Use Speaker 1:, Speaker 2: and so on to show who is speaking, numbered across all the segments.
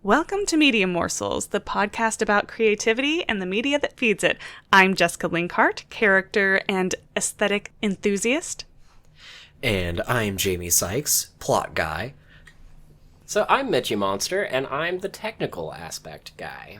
Speaker 1: Welcome to Media Morsels, the podcast about creativity and the media that feeds it. I'm Jessica Linkhart, character and aesthetic enthusiast.
Speaker 2: And I'm Jamie Sykes, plot guy.
Speaker 3: So I'm Mitchy Monster, and I'm the technical aspect guy.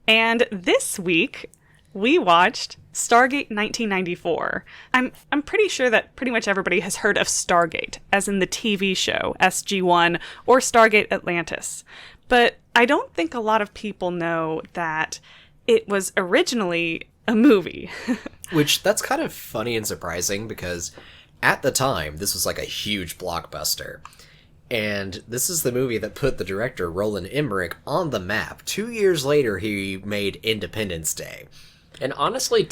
Speaker 1: And this week, we watched Stargate 1994. I'm pretty sure that pretty much everybody has heard of Stargate, as in the TV show, SG-1, or Stargate Atlantis. But I don't think a lot of people know that it was originally a movie.
Speaker 2: Which, that's kind of funny and surprising, because at the time, this was like a huge blockbuster. And this is the movie that put the director, Roland Emmerich, on the map. 2 years later, he made Independence Day.
Speaker 3: And honestly,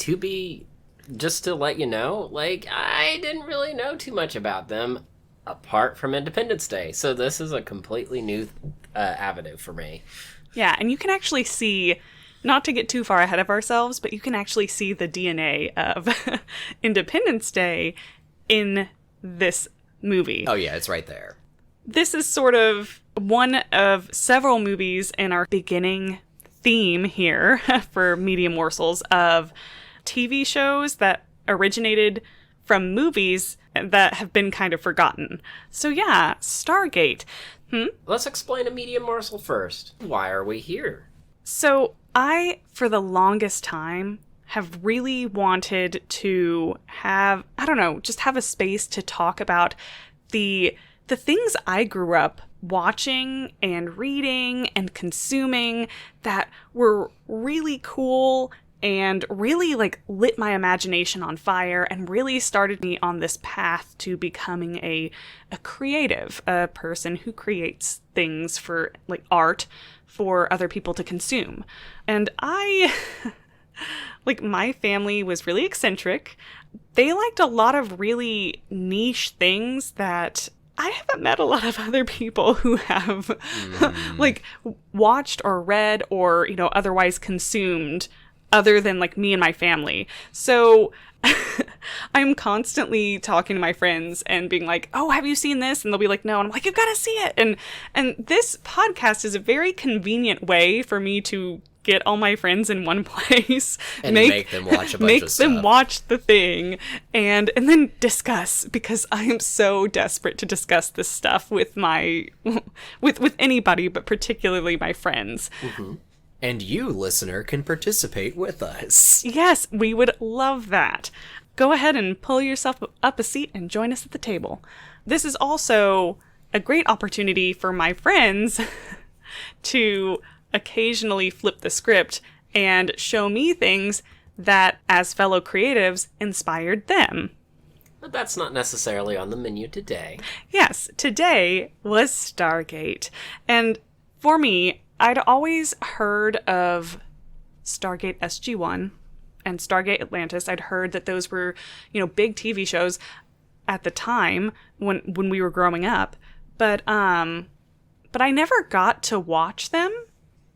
Speaker 3: just to let you know, I didn't really know too much about them apart from Independence Day. So this is a completely new avenue for me.
Speaker 1: Yeah, and you can actually see, not to get too far ahead of ourselves, but you can actually see the DNA of Independence Day in this movie.
Speaker 2: Oh yeah, it's right there.
Speaker 1: This is sort of one of several movies in our beginning theme here for Media Morsels of TV shows that originated from movies that have been kind of forgotten. So yeah, Stargate.
Speaker 3: Let's explain a Media Morsel first. Why are we here?
Speaker 1: So I, for the longest time, have really wanted to have, just have a space to talk about the things I grew up watching and reading and consuming that were really cool and really lit my imagination on fire and really started me on this path to becoming a creative, a person who creates things for art for other people to consume. And I my family was really eccentric. They liked a lot of really niche things that I haven't met a lot of other people who have watched or read or, otherwise consumed other than me and my family. So I'm constantly talking to my friends and being like, oh, have you seen this? And they'll be like, no. And I'm like, you've got to see it. And this podcast is a very convenient way for me to get all my friends in one place
Speaker 2: and make them watch a bunch of stuff.
Speaker 1: Make them watch the thing and then discuss, because I am so desperate to discuss this stuff with with anybody, but particularly my friends.
Speaker 2: Mm-hmm. And you, listener, can participate with us.
Speaker 1: Yes, we would love that. Go ahead and pull yourself up a seat and join us at the table. This is also a great opportunity for my friends to occasionally flip the script and show me things that, as fellow creatives, inspired them.
Speaker 3: But that's not necessarily on the menu today.
Speaker 1: Yes, today was Stargate. And for me, I'd always heard of Stargate SG-1 and Stargate Atlantis. I'd heard that those were, big TV shows at the time when we were growing up. But I never got to watch them,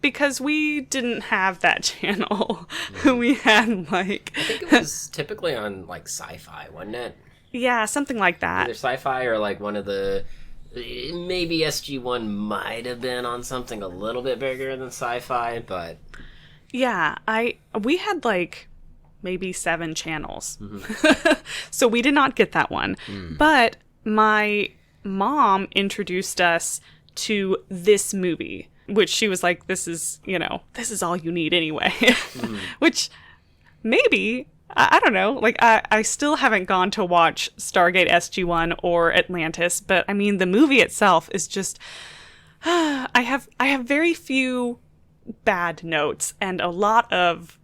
Speaker 1: because we didn't have that channel. We had
Speaker 3: I think it was typically on Sci-Fi, wasn't it?
Speaker 1: Yeah, something like that.
Speaker 3: Either Sci-Fi or one of the, maybe SG-1 might have been on something a little bit bigger than Sci-Fi, but
Speaker 1: yeah, we had maybe 7 channels. Mm-hmm. So we did not get that one. But my mom introduced us to this movie, which she was like, this is all you need anyway. Which maybe, I don't know, I still haven't gone to watch Stargate SG-1 or Atlantis, but I mean, the movie itself is just, I have very few bad notes and a lot of,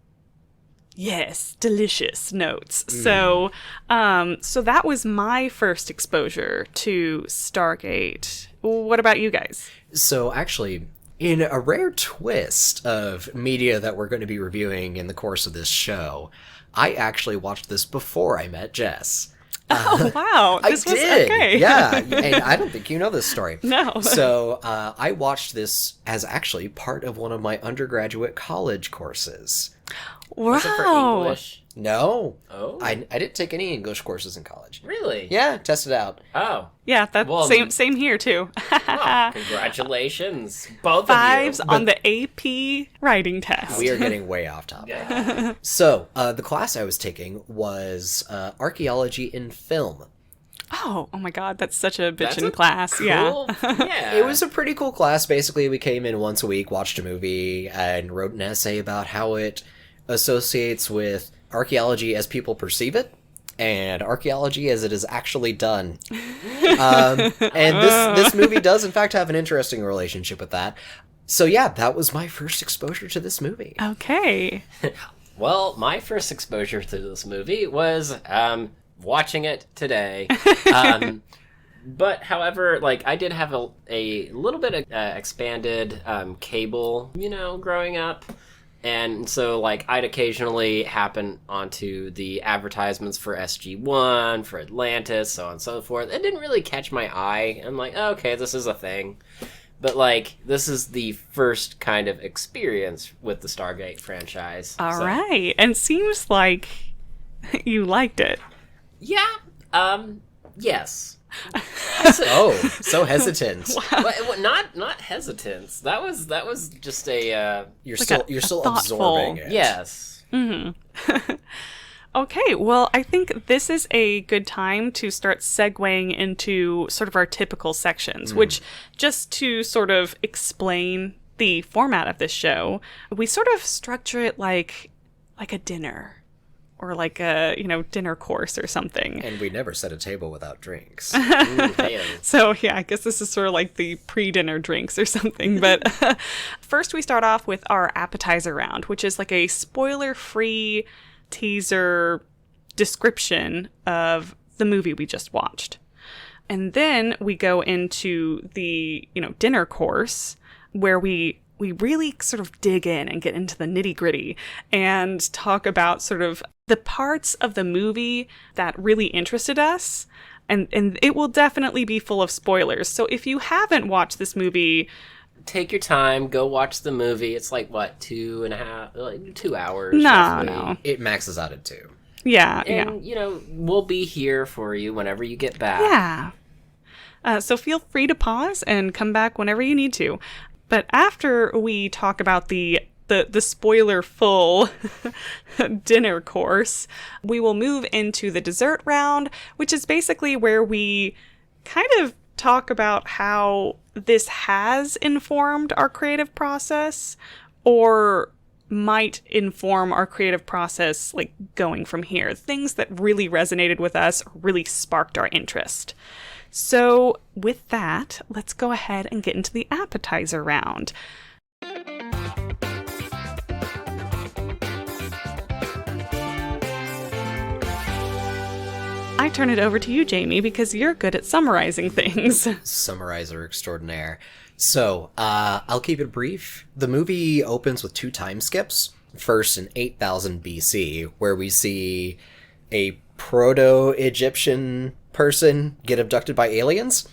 Speaker 1: yes, delicious notes. So that was my first exposure to Stargate. What about you guys?
Speaker 2: So actually, in a rare twist of media that we're going to be reviewing in the course of this show, I actually watched this before I met Jess.
Speaker 1: Oh, wow.
Speaker 2: I did.
Speaker 1: Okay.
Speaker 2: Yeah, and I don't think you know this story.
Speaker 1: No.
Speaker 2: So I watched this as actually part of one of my undergraduate college courses.
Speaker 3: Was it for
Speaker 1: Wow.
Speaker 3: English?
Speaker 2: No.
Speaker 3: Oh.
Speaker 2: I didn't take any English courses in college.
Speaker 3: Really?
Speaker 2: Yeah, test it out.
Speaker 3: Oh.
Speaker 1: Yeah, that's
Speaker 3: Well,
Speaker 1: same here too.
Speaker 3: Well, congratulations, both
Speaker 1: Fives
Speaker 3: of you.
Speaker 1: on the AP writing test.
Speaker 2: We are getting way off topic.
Speaker 3: Yeah.
Speaker 2: So, the class I was taking was archaeology in film.
Speaker 1: Oh my God, that's such a
Speaker 3: That's
Speaker 1: bitchin'
Speaker 3: a
Speaker 1: class.
Speaker 3: Cool.
Speaker 1: Yeah.
Speaker 3: Yeah.
Speaker 2: It was a pretty cool class. Basically, we came in once a week, watched a movie, and wrote an essay about how it associates with archaeology as people perceive it, and archaeology as it is actually done. And this movie does, in fact, have an interesting relationship with that. So yeah, that was my first exposure to this movie.
Speaker 1: Okay.
Speaker 3: Well, my first exposure to this movie was watching it today. But however, like, I did have a little bit of expanded cable, growing up. And so, like, I'd occasionally happen onto the advertisements for SG-1, for Atlantis, so on and so forth. It didn't really catch my eye. I'm like, oh, okay, this is a thing. But, like, this is the first kind of experience with the Stargate franchise.
Speaker 1: All right. And seems like you liked it.
Speaker 3: Yeah, yes.
Speaker 2: Oh, so hesitant.
Speaker 3: Well, not hesitance. That was just a
Speaker 2: You're
Speaker 1: Like
Speaker 2: you're
Speaker 1: a
Speaker 2: still
Speaker 1: thoughtful-
Speaker 2: absorbing it.
Speaker 3: yes.
Speaker 1: Okay, well, I think this is a good time to start segueing into sort of our typical sections, which, just to sort of explain the format of this show, we sort of structure it like a dinner. Or like a, dinner course or something.
Speaker 2: And we never set a table without drinks.
Speaker 3: Ooh, damn.
Speaker 1: So, yeah, I guess this is sort of like the pre-dinner drinks or something. But first we start off with our appetizer round, which is like a spoiler-free teaser description of the movie we just watched. And then we go into the, dinner course where we really sort of dig in and get into the nitty-gritty and talk about sort of the parts of the movie that really interested us. And it will definitely be full of spoilers. So if you haven't watched this movie,
Speaker 3: Take your time, go watch the movie. It's like, what, 2 hours?
Speaker 1: No,
Speaker 3: roughly.
Speaker 1: no.
Speaker 2: It maxes out at 2.
Speaker 1: yeah.
Speaker 3: And, we'll be here for you whenever you get back.
Speaker 1: So feel free to pause and come back whenever you need to. But after we talk about the spoiler-full dinner course, we will move into the dessert round, which is basically where we kind of talk about how this has informed our creative process or might inform our creative process, like, going from here. Things that really resonated with us, really sparked our interest. So with that, let's go ahead and get into the appetizer round. I turn it over to you, Jamie, because you're good at summarizing things.
Speaker 2: Summarizer extraordinaire. So, I'll keep it brief. The movie opens with 2 time skips. First in 8000 BC, where we see a proto-Egyptian person get abducted by aliens.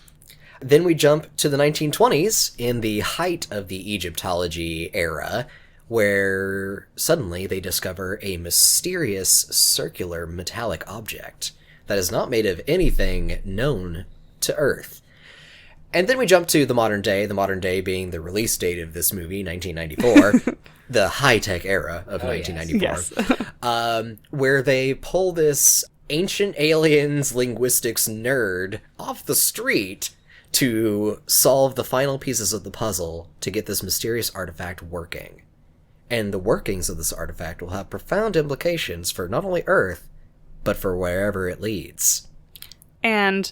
Speaker 2: Then we jump to the 1920s in the height of the Egyptology era, where suddenly they discover a mysterious circular metallic object that is not made of anything known to Earth. And then we jump to the modern day being the release date of this movie, 1994, the high-tech era of 1994,
Speaker 1: Yes.
Speaker 2: where they pull this ancient aliens linguistics nerd off the street to solve the final pieces of the puzzle to get this mysterious artifact working. And the workings of this artifact will have profound implications for not only Earth, but for wherever it leads.
Speaker 1: And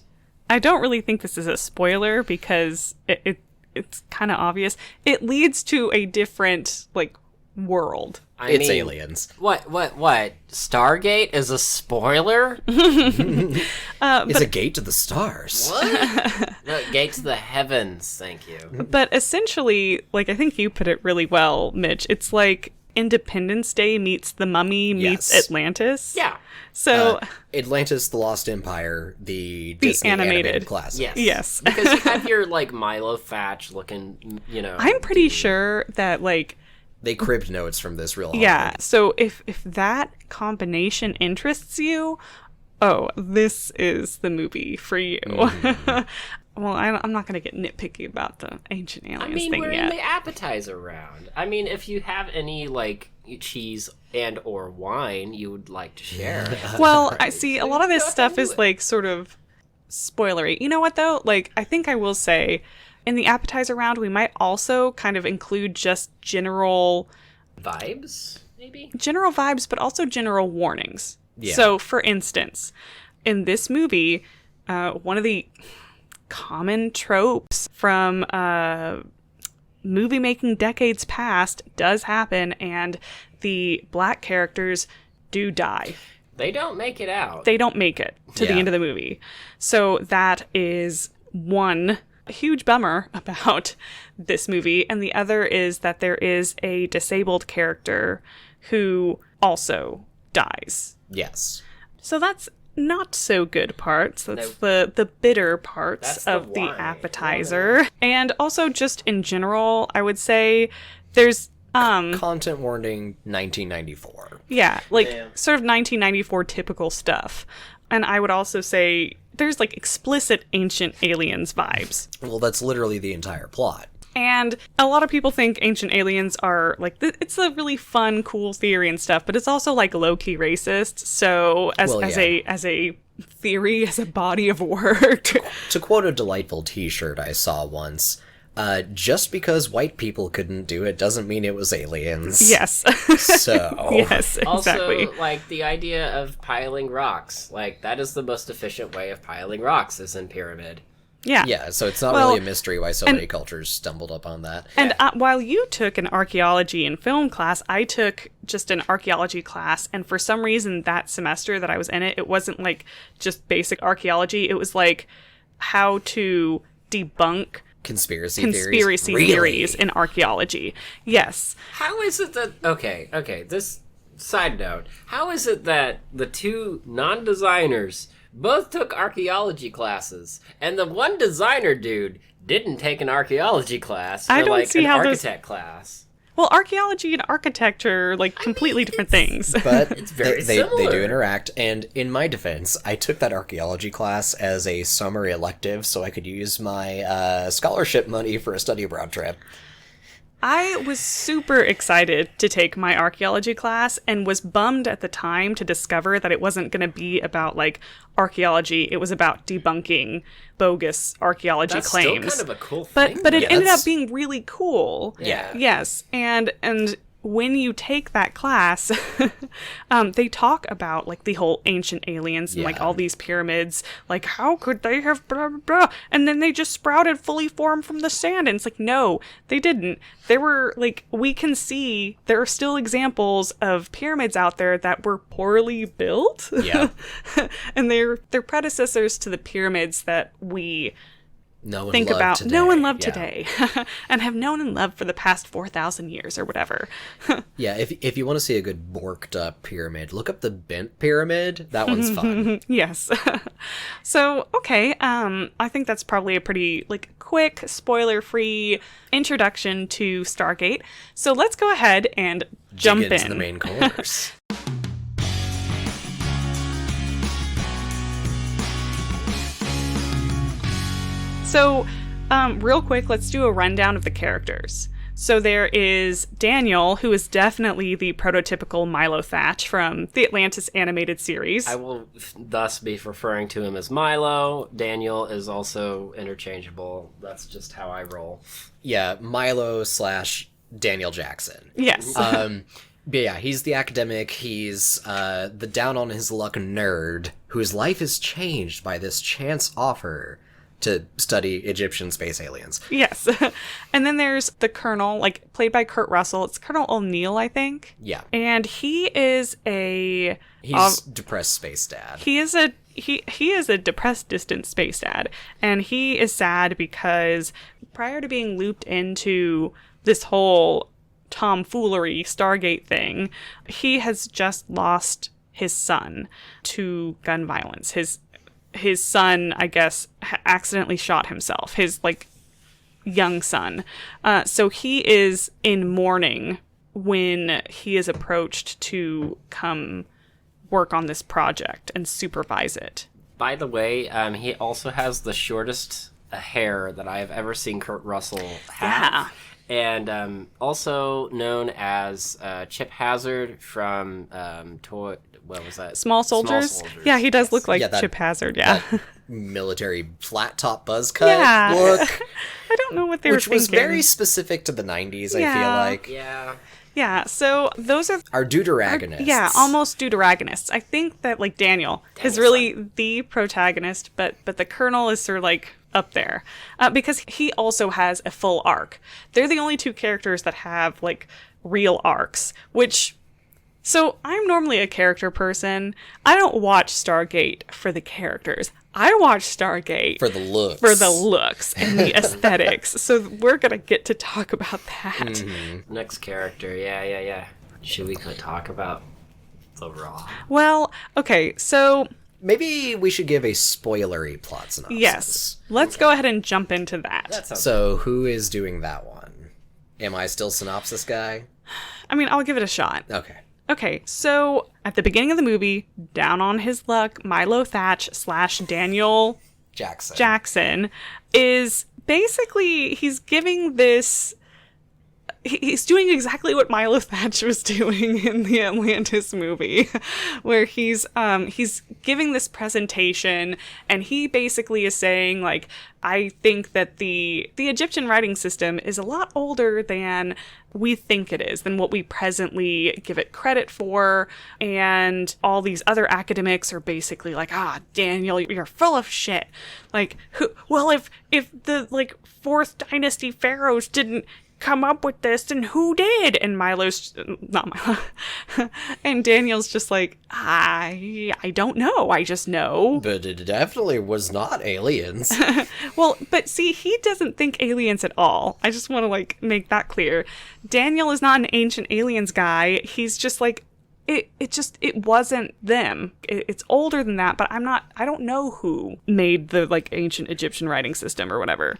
Speaker 1: I don't really think this is a spoiler because it's kind of obvious. It leads to a different, world.
Speaker 2: It's aliens.
Speaker 3: What? Stargate is a spoiler?
Speaker 2: It's a gate to the stars.
Speaker 3: What? No, gate to the heavens, thank you.
Speaker 1: But essentially, I think you put it really well, Mitch. It's like Independence Day meets The Mummy meets
Speaker 2: Yes.
Speaker 1: Atlantis.
Speaker 3: Yeah.
Speaker 1: So,
Speaker 2: Atlantis, The Lost Empire, the Disney
Speaker 1: animated
Speaker 2: classic.
Speaker 3: Yes.
Speaker 1: Yes.
Speaker 3: Because you have your, Milo Thatch looking,
Speaker 1: I'm pretty
Speaker 3: dude.
Speaker 1: sure that,
Speaker 2: They cribbed notes from this real hard.
Speaker 1: Yeah, so if that combination interests you, oh, this is the movie for you. Well, I'm not going to get nitpicky about the ancient aliens thing
Speaker 3: we're
Speaker 1: yet.
Speaker 3: in the appetizer round. I mean, if you have any, like, cheese and or wine you would like to share.
Speaker 1: Well, I see a lot of this stuff is, like, sort of spoilery. You know what, though? Like, I think I will say, in the appetizer round, we might also kind of include just general
Speaker 3: Vibes, maybe?
Speaker 1: General vibes, but also general warnings.
Speaker 2: Yeah.
Speaker 1: So, for instance, in this movie, one of the common tropes from movie making decades past does happen, and the black characters do die.
Speaker 3: They don't make it out.
Speaker 1: They don't make it to the
Speaker 2: Yeah.
Speaker 1: end of the movie. So that is one huge bummer about this movie, and the other is that there is a disabled character who also dies.
Speaker 2: Yes.
Speaker 1: So that's not so good parts. That's the bitter parts
Speaker 3: That's the
Speaker 1: of the
Speaker 3: why.
Speaker 1: appetizer. And also just in general, I would say there's
Speaker 2: Content warning 1994.
Speaker 1: yeah, like
Speaker 3: Yeah.
Speaker 1: sort of 1994 typical stuff. And I would also say there's like explicit ancient aliens vibes.
Speaker 2: Well, that's literally the entire plot.
Speaker 1: And a lot of people think ancient aliens are like it's a really fun, cool theory and stuff, but it's also like low-key racist. So as a theory, as a body of work,
Speaker 2: To quote a delightful t-shirt I saw once, just because white people couldn't do it doesn't mean it was aliens.
Speaker 1: yes,
Speaker 2: So,
Speaker 1: yes,
Speaker 3: Also,
Speaker 1: exactly.
Speaker 3: like, the idea of piling rocks. Like, that is the most efficient way of piling rocks, is in pyramid.
Speaker 2: yeah, so it's not
Speaker 1: Well,
Speaker 2: really a mystery why so many cultures stumbled upon that.
Speaker 1: And while you took an archaeology and film class, I took just an archaeology class. And for some reason, that semester that I was in it, it wasn't like just basic archaeology. It was like how to debunk
Speaker 2: Conspiracy
Speaker 1: conspiracy theories in archaeology. Yes.
Speaker 3: How is it that... Okay, this... Side note. How is it that the two non-designers both took archaeology classes, and the one designer dude didn't take an archaeology class, or
Speaker 1: I don't
Speaker 3: like
Speaker 1: see
Speaker 3: an
Speaker 1: how those-
Speaker 3: architect class?
Speaker 1: Well, archaeology and architecture are like completely different things.
Speaker 2: But
Speaker 3: It's very
Speaker 2: they do
Speaker 3: similar.
Speaker 2: interact, and in my defense, I took that archaeology class as a summer elective so I could use my scholarship money for a study abroad trip.
Speaker 1: I was super excited to take my archaeology class and was bummed at the time to discover that it wasn't going to be about like archaeology. It was about debunking bogus archaeology
Speaker 3: That's
Speaker 1: claims.
Speaker 3: still kind of a cool thing.
Speaker 1: But it
Speaker 2: Yeah,
Speaker 1: ended up
Speaker 2: that's-
Speaker 1: being really cool.
Speaker 3: Yeah.
Speaker 1: Yes. And when you take that class, they talk about like the whole ancient aliens and like
Speaker 2: Yeah.
Speaker 1: all these pyramids. Like, how could they have blah, blah, blah? And then they just sprouted fully formed from the sand. And it's like, no, they didn't. There were like, we can see there are still examples of pyramids out there that were poorly built.
Speaker 2: Yeah.
Speaker 1: And they're predecessors to the pyramids that we
Speaker 2: No one
Speaker 1: think
Speaker 2: loved
Speaker 1: about
Speaker 2: today.
Speaker 1: know and love
Speaker 2: Yeah.
Speaker 1: today and have known and loved for the past 4,000 years or whatever.
Speaker 2: Yeah, if you want to see a good borked up pyramid, look up the bent pyramid. That one's fun.
Speaker 1: Yes. So, okay, I think that's probably a pretty like quick spoiler-free introduction to Stargate. So let's go ahead and jump
Speaker 2: Dig into
Speaker 1: in.
Speaker 2: the main course.
Speaker 1: So, real quick, let's do a rundown of the characters. So there is Daniel, who is definitely the prototypical Milo Thatch from the Atlantis animated series.
Speaker 3: I will thus be referring to him as Milo. Daniel is also interchangeable. That's just how I roll.
Speaker 2: Yeah, Milo / Daniel Jackson.
Speaker 1: Yes.
Speaker 2: But yeah, he's the academic, he's the down on his luck nerd whose life is changed by this chance offer to study Egyptian space aliens.
Speaker 1: Yes. And then there's the Colonel, like played by Kurt Russell. It's Colonel O'Neill, I think.
Speaker 2: Yeah.
Speaker 1: And he is a
Speaker 2: He's depressed space dad.
Speaker 1: he is a depressed, distant space dad, and he is sad because prior to being looped into this whole tomfoolery Stargate thing, he has just lost his son to gun violence. His son, I guess, accidentally shot himself. His like young son. So he is in mourning when he is approached to come work on this project and supervise it.
Speaker 3: By the way, he also has the shortest hair that I have ever seen Kurt Russell have.
Speaker 1: Yeah.
Speaker 3: And also known as Chip Hazard from what was that?
Speaker 1: Small Soldiers? Yeah, he does look like
Speaker 2: Yeah, that-
Speaker 1: Chip Hazard, yeah.
Speaker 2: Military flat top buzz cut
Speaker 1: Yeah.
Speaker 2: look,
Speaker 1: I don't know what they were
Speaker 2: which
Speaker 1: thinking.
Speaker 2: was very specific to the 90s, I
Speaker 1: Yeah.
Speaker 2: feel like.
Speaker 3: Yeah.
Speaker 1: Yeah, so those are...
Speaker 2: Our deuteragonists.
Speaker 1: Yeah, almost deuteragonists. I think that, like, Daniel is really the protagonist, but the Colonel is sort of, like, up there. Because he also has a full arc. They're the only two characters that have, like, real arcs, which... So, I'm normally a character person. I don't watch Stargate for the characters. I watch Stargate
Speaker 2: For the looks.
Speaker 1: for the looks and the aesthetics. So, we're gonna get to talk about that.
Speaker 3: Next character. Yeah. Should we go talk about the Raw?
Speaker 1: Well, okay, so...
Speaker 2: Maybe we should give a spoilery plot synopsis.
Speaker 1: Yes. Let's go ahead and jump into that.
Speaker 3: That sounds
Speaker 2: So, who is doing that one? Am I still synopsis guy?
Speaker 1: I mean, I'll give it a shot.
Speaker 2: Okay.
Speaker 1: Okay, so at the beginning of the movie, down on his luck, Milo Thatch / Daniel Jackson is basically, he's giving this... He's doing exactly what Milo Thatch was doing in the Atlantis movie, where he's giving this presentation, and he basically is saying, like, I think that the Egyptian writing system is a lot older than we think it is, than what we presently give it credit for, and all these other academics are basically like, Daniel, you're full of shit. Like, if the, like, 4th dynasty pharaohs didn't come up with this, then who did? And not Milo, and Daniel's just like, I don't know, I just know.
Speaker 2: But it definitely was not aliens.
Speaker 1: Well, but see, he doesn't think aliens at all. I just want to, like, make that clear. Daniel is not an ancient aliens guy. He's just like, it wasn't them. It's older than that, but I don't know who made the, like, ancient Egyptian writing system or whatever.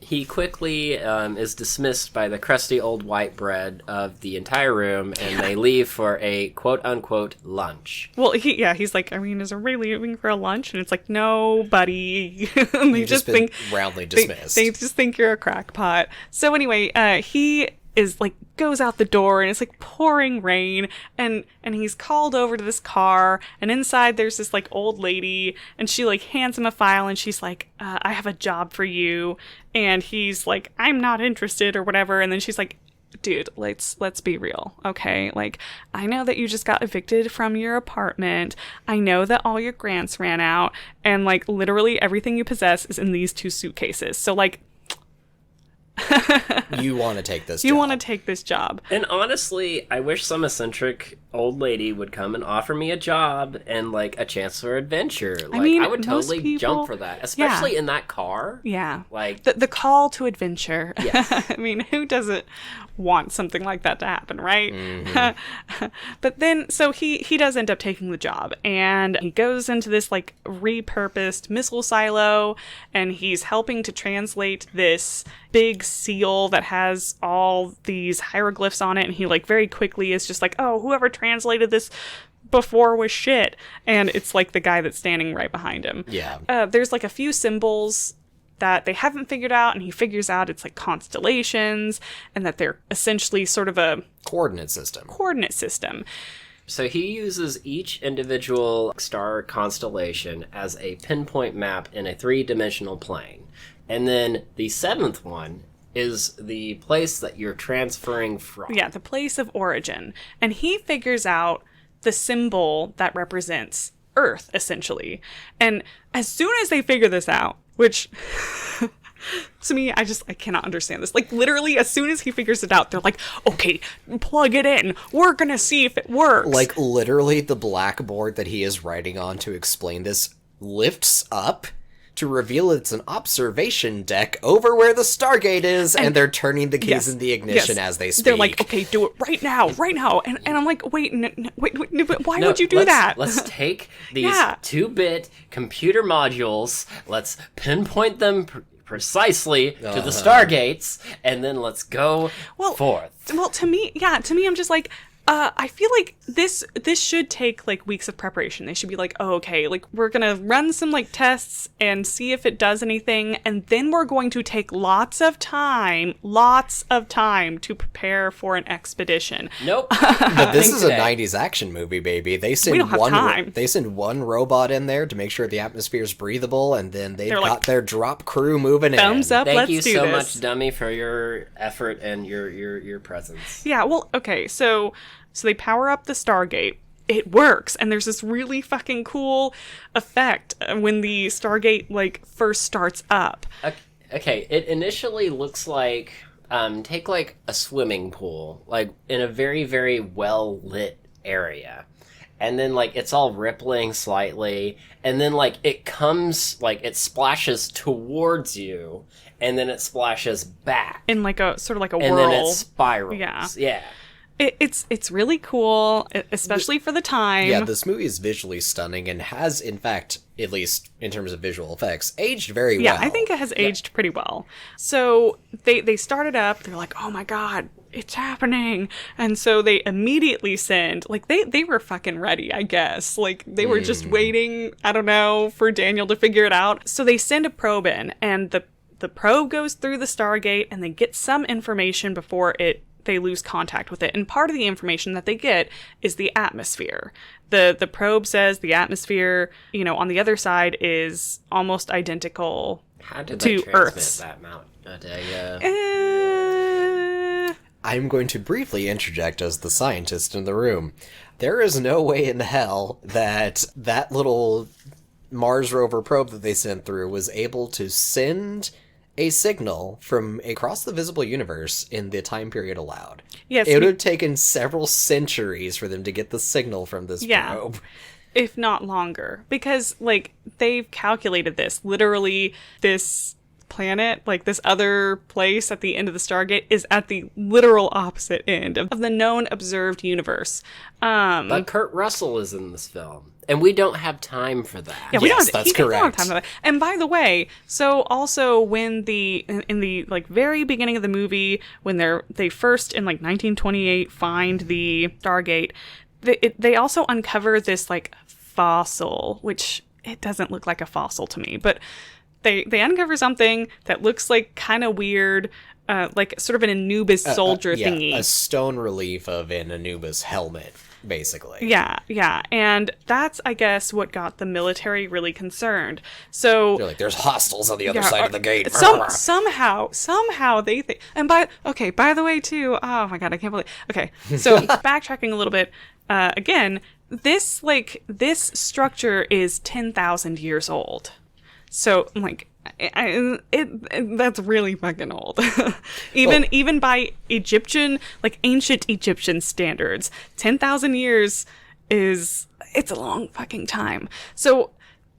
Speaker 3: He quickly is dismissed by the crusty old white bread of the entire room, and they leave for a quote-unquote lunch.
Speaker 1: Well, he's like, I mean, is everybody leaving for a lunch? And it's like, no, buddy. They
Speaker 2: just been
Speaker 1: think
Speaker 2: roundly dismissed.
Speaker 1: They just think you're a crackpot. So anyway, he is like, goes out the door, and it's like pouring rain, and he's called over to this car, and inside there's this like old lady, and she like hands him a file, and she's like, I have a job for you, and he's like, I'm not interested or whatever, and then she's like, dude, let's be real, okay? Like, I know that you just got evicted from your apartment. I know that all your grants ran out, and like literally everything you possess is in these 2 suitcases. So like,
Speaker 2: You want to take this job.
Speaker 1: you want to take this job.
Speaker 3: And honestly, I wish some eccentric old lady would come and offer me a job and, like, a chance for adventure. Like,
Speaker 1: mean,
Speaker 3: I would
Speaker 1: most
Speaker 3: totally
Speaker 1: people-
Speaker 3: jump for that. Especially in that car.
Speaker 1: Yeah.
Speaker 3: Like,
Speaker 1: The call to adventure.
Speaker 3: Yes.
Speaker 1: I mean, who doesn't want something like that to happen, right?
Speaker 2: Mm-hmm.
Speaker 1: But then, so he does end up taking the job, and he goes into this, like, repurposed missile silo, and he's helping to translate this big seal that has all these hieroglyphs on it, and he, like, very quickly is just like, oh, whoever translated this before was shit. And it's, like, the guy that's standing right behind him.
Speaker 2: Yeah.
Speaker 1: There's, like, a few symbols that they haven't figured out, and he figures out it's like constellations, and that they're essentially sort of a
Speaker 2: Coordinate system.
Speaker 3: so he uses each individual star constellation as a pinpoint map in a 3-dimensional plane. And then the 7th one is the place that you're transferring from.
Speaker 1: Yeah, the place of origin. And he figures out the symbol that represents Earth, essentially. And as soon as they figure this out, which to me, I cannot understand this. Like, literally, as soon as he figures it out, they're like, okay, plug it in. We're gonna see if it works.
Speaker 2: Like, literally, the blackboard that he is writing on to explain this lifts up to reveal it's an observation deck over where the Stargate is, and they're turning the keys in the ignition as they speak.
Speaker 1: They're like, okay, do it right now. And I'm like, wait, but why would you do that?
Speaker 3: Let's take these 2-bit computer modules, let's pinpoint them precisely to the Stargates, and then let's go forth.
Speaker 1: Well, to me, I'm just like, I feel like this should take like weeks of preparation. They should be like, oh, okay, like we're gonna run some like tests and see if it does anything, and then we're going to take lots of time to prepare for an expedition.
Speaker 3: Nope.
Speaker 2: But this is a 90s action movie, baby. They send
Speaker 1: We don't have time.
Speaker 2: They send one robot in there to make sure the atmosphere is breathable, and then they've got
Speaker 1: like,
Speaker 2: their drop crew moving in.
Speaker 1: Thumbs up,
Speaker 3: Thank
Speaker 1: let's
Speaker 3: you
Speaker 1: do
Speaker 3: so
Speaker 1: this.
Speaker 3: much, Dummy, for your effort and your presence.
Speaker 1: Yeah, well, okay, so they power up the Stargate. It works, and there's this really fucking cool effect when the Stargate like first starts up.
Speaker 3: Okay, it initially looks like take like a swimming pool, like in a very, very well lit area. And then like it's all rippling slightly, and then like it comes, like it splashes towards you, and then it splashes back.
Speaker 1: In like a sort of like a
Speaker 3: and
Speaker 1: whirl.
Speaker 3: then it spirals. Yeah.
Speaker 1: It's really cool, especially for the time.
Speaker 2: Yeah, this movie is visually stunning and has, in fact, at least in terms of visual effects, aged very well.
Speaker 1: Yeah, I think it has aged pretty well. So they started up, they're like, oh my god, it's happening. And so they immediately send, like, they were fucking ready, I guess. Like, they were just waiting, I don't know, for Daniel to figure it out. So they send a probe in, and the probe goes through the Stargate, and they get some information before they lose contact with it. And part of the information that they get is the atmosphere. The probe says the atmosphere, on the other side is almost identical
Speaker 3: How did
Speaker 1: to
Speaker 3: they transmit
Speaker 1: Earth's.
Speaker 3: that amount?
Speaker 2: I'm going to briefly interject as the scientist in the room. There is no way in hell that little Mars rover probe that they sent through was able to send a signal from across the visible universe in the time period allowed.
Speaker 1: Yes,
Speaker 2: it would have taken several centuries for them to get the signal from this probe.
Speaker 1: If not longer. Because, like, they've calculated this. Literally, this planet, like this other place at the end of the Stargate, is at the literal opposite end of the known observed universe.
Speaker 3: But Kurt Russell is in this film, and we don't have time for that.
Speaker 1: Yeah, we
Speaker 2: Yes,
Speaker 1: don't.
Speaker 2: that's
Speaker 1: We don't have
Speaker 2: correct.
Speaker 1: time for that. And by the way, so also when in the like very beginning of the movie, when they first in like 1928 find the Stargate, they also uncover this like fossil, which it doesn't look like a fossil to me, but they uncover something that looks like kind of weird, like sort of an Anubis soldier thingy.
Speaker 2: A stone relief of an Anubis helmet, basically.
Speaker 1: Yeah, and that's, I guess, what got the military really concerned. So
Speaker 2: They're like, there's hostiles on the other side of the gate.
Speaker 1: Somehow they think, and by the way too, oh my god, I can't believe. Okay, so backtracking a little bit, again, this structure is 10,000 years old. So like, that's really fucking old. Even by ancient Egyptian standards, 10,000 years it's a long fucking time. So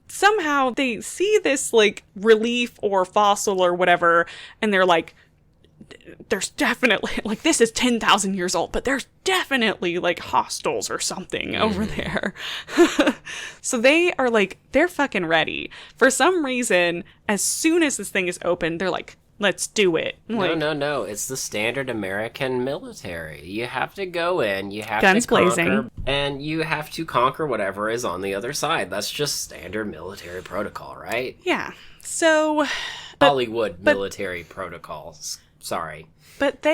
Speaker 1: somehow they see this like relief or fossil or whatever, and they're like, there's definitely, like, this is 10,000 years old, but there's definitely like hostels or something over there. So they are like, they're fucking ready. For some reason, as soon as this thing is open, they're like, let's do it. Like,
Speaker 3: No. It's the standard American military. You have to go in, you have
Speaker 1: Guns
Speaker 3: to conquer,
Speaker 1: blazing.
Speaker 3: and you have to conquer whatever is on the other side. That's just standard military protocol, right?
Speaker 1: Yeah. So,
Speaker 3: Hollywood military protocols. Sorry.
Speaker 1: but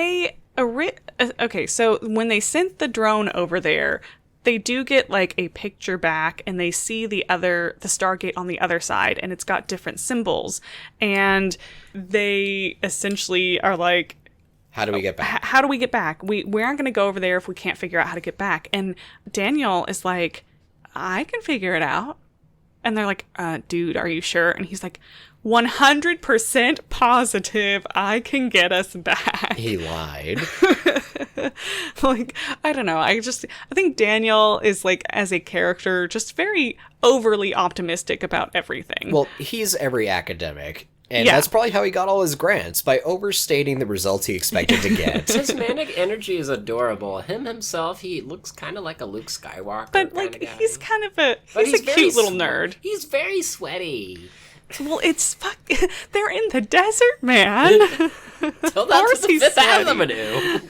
Speaker 1: okay, so when they sent the drone over there, they do get like a picture back, and they see the Stargate on the other side, and it's got different symbols, and they essentially are like,
Speaker 2: How do we get back?
Speaker 1: how do we get back? We aren't going to go over there if we can't figure out how to get back. And Daniel is like, I can figure it out. And they're like, dude, are you sure? And he's like, 100% positive I can get us back.
Speaker 2: He lied.
Speaker 1: Like, I don't know. I think Daniel is, like, as a character, just very overly optimistic about everything.
Speaker 2: Well, he's every academic. And
Speaker 1: Yeah.
Speaker 2: that's probably how he got all his grants, by overstating the results he expected to get.
Speaker 3: His manic energy is adorable. Himself, he looks kind of like a Luke Skywalker.
Speaker 1: But, like,
Speaker 3: kinda guy.
Speaker 1: he's kind of
Speaker 3: But
Speaker 1: he's a
Speaker 3: very
Speaker 1: cute little
Speaker 3: swe-
Speaker 1: nerd.
Speaker 3: He's very sweaty.
Speaker 1: Well, they're in the desert, man.
Speaker 3: So that's the Fifth Avenue.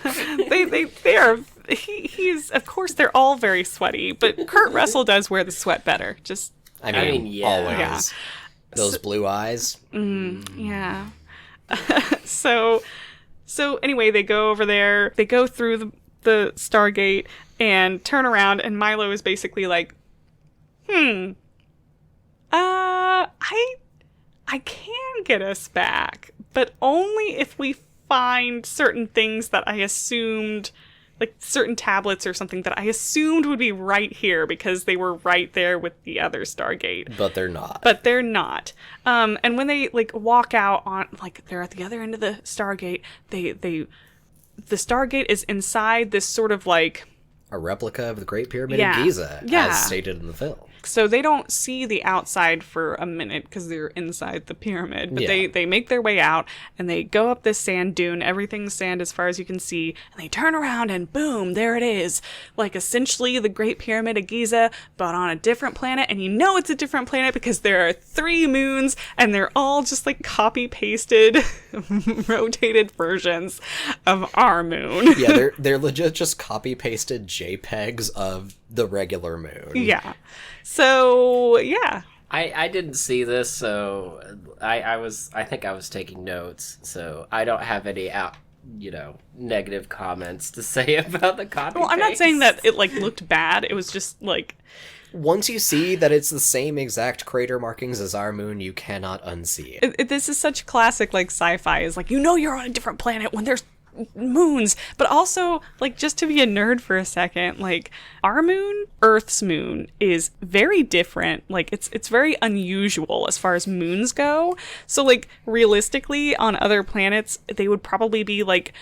Speaker 1: They are. He's of course they're all very sweaty, but Kurt Russell does wear the sweat better. Just
Speaker 2: I mean
Speaker 3: yeah.
Speaker 2: always.
Speaker 1: Yeah.
Speaker 2: Those blue eyes.
Speaker 1: yeah. So anyway, they go over there. They go through the Stargate and turn around, and Milo is basically like, I can get us back, but only if we find certain things that I assumed, like certain tablets or something that I assumed would be right here because they were right there with the other Stargate.
Speaker 2: But they're not.
Speaker 1: And when they like walk out on, like they're at the other end of the Stargate, the Stargate is inside this sort of like
Speaker 2: a replica of the Great Pyramid
Speaker 1: Yeah.
Speaker 2: of Giza,
Speaker 1: Yeah.
Speaker 2: as stated in the film.
Speaker 1: So they don't see the outside for a minute because they're inside the pyramid. But
Speaker 2: Yeah.
Speaker 1: they make their way out and they go up this sand dune. Everything's sand as far as you can see. And they turn around and boom, there it is. Like essentially the Great Pyramid of Giza, but on a different planet. And you know it's a different planet because there are 3 moons and they're all just like copy-pasted, rotated versions of our moon.
Speaker 2: Yeah, they're legit just copy-pasted JPEGs of the regular moon.
Speaker 1: Yeah. So, yeah.
Speaker 3: I didn't see this, so I think I was taking notes, so I don't have any negative comments to say about the copy.
Speaker 1: Well, I'm not saying that it like looked bad. It was just like
Speaker 2: Once you see that it's the same exact crater markings as our moon, you cannot unsee it.
Speaker 1: this is such classic like sci-fi. Is like, you know, you're on a different planet when there's moons, but also like just to be a nerd for a second, like our moon, Earth's moon, is very different. Like it's very unusual as far as moons go. So like realistically, on other planets, they would probably be like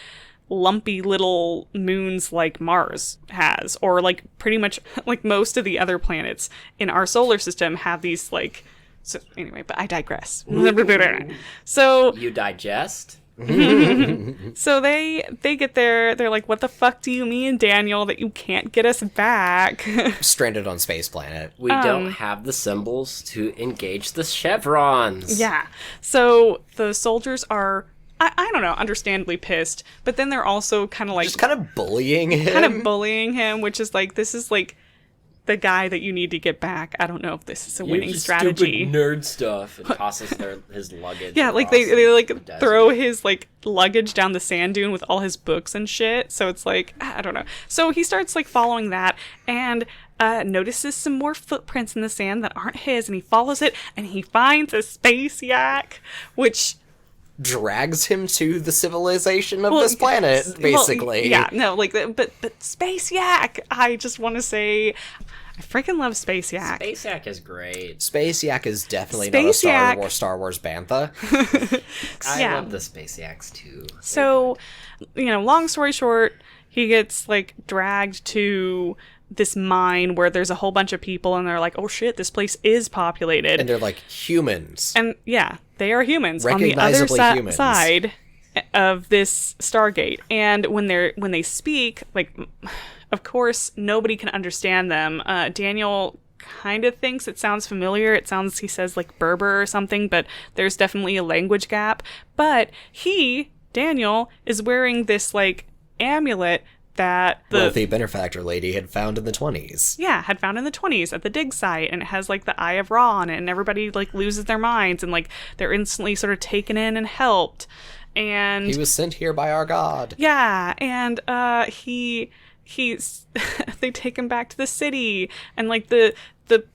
Speaker 1: lumpy little moons like Mars has, or like pretty much like most of the other planets in our solar system have these like. So anyway, but I digress. So
Speaker 3: You digest?
Speaker 1: So they get there, they're like, what the fuck do you mean, Daniel, that you can't get us back?
Speaker 2: Stranded on Space Planet.
Speaker 3: We don't have the symbols to engage the chevrons.
Speaker 1: Yeah. So the soldiers are, I don't know, understandably pissed, but then they're also kind of like...
Speaker 2: Just kind of bullying him.
Speaker 1: Kind of bullying him, which is like, this is like the guy that you need to get back. I don't know if this is a winning strategy.
Speaker 3: Stupid nerd stuff, and tosses his luggage.
Speaker 1: Yeah, like they like throw his like luggage down the sand dune with all his books and shit. So it's like, I don't know. So he starts like following that and notices some more footprints in the sand that aren't his, and he follows it and he finds a space yak, which
Speaker 2: drags him to the civilization of this planet, basically.
Speaker 1: But space yak. I just want to say, I freaking love Space Yak.
Speaker 3: Space Yak is great.
Speaker 2: Space Yak is definitely
Speaker 1: Space
Speaker 2: not a
Speaker 1: Yak.
Speaker 2: Star Wars bantha.
Speaker 3: I love the Space Yaks too.
Speaker 1: So, long story short, he gets like dragged to this mine where there's a whole bunch of people and they're like, oh shit, this place is populated.
Speaker 2: And they're like humans.
Speaker 1: And yeah, they are humans on the other
Speaker 2: Recognizably
Speaker 1: side of this Stargate. And when they speak, like, of course, nobody can understand them. Daniel kind of thinks it sounds familiar. He says like Berber or something, but there's definitely a language gap. But Daniel, is wearing this like amulet that the
Speaker 2: wealthy benefactor lady had found in the 20s.
Speaker 1: Yeah, had found in the 20s at the dig site, and it has like the Eye of Ra on it, and everybody like loses their minds, and like they're instantly sort of taken in and helped. And
Speaker 2: he was sent here by our god.
Speaker 1: Yeah, and he's they take him back to the city, and like the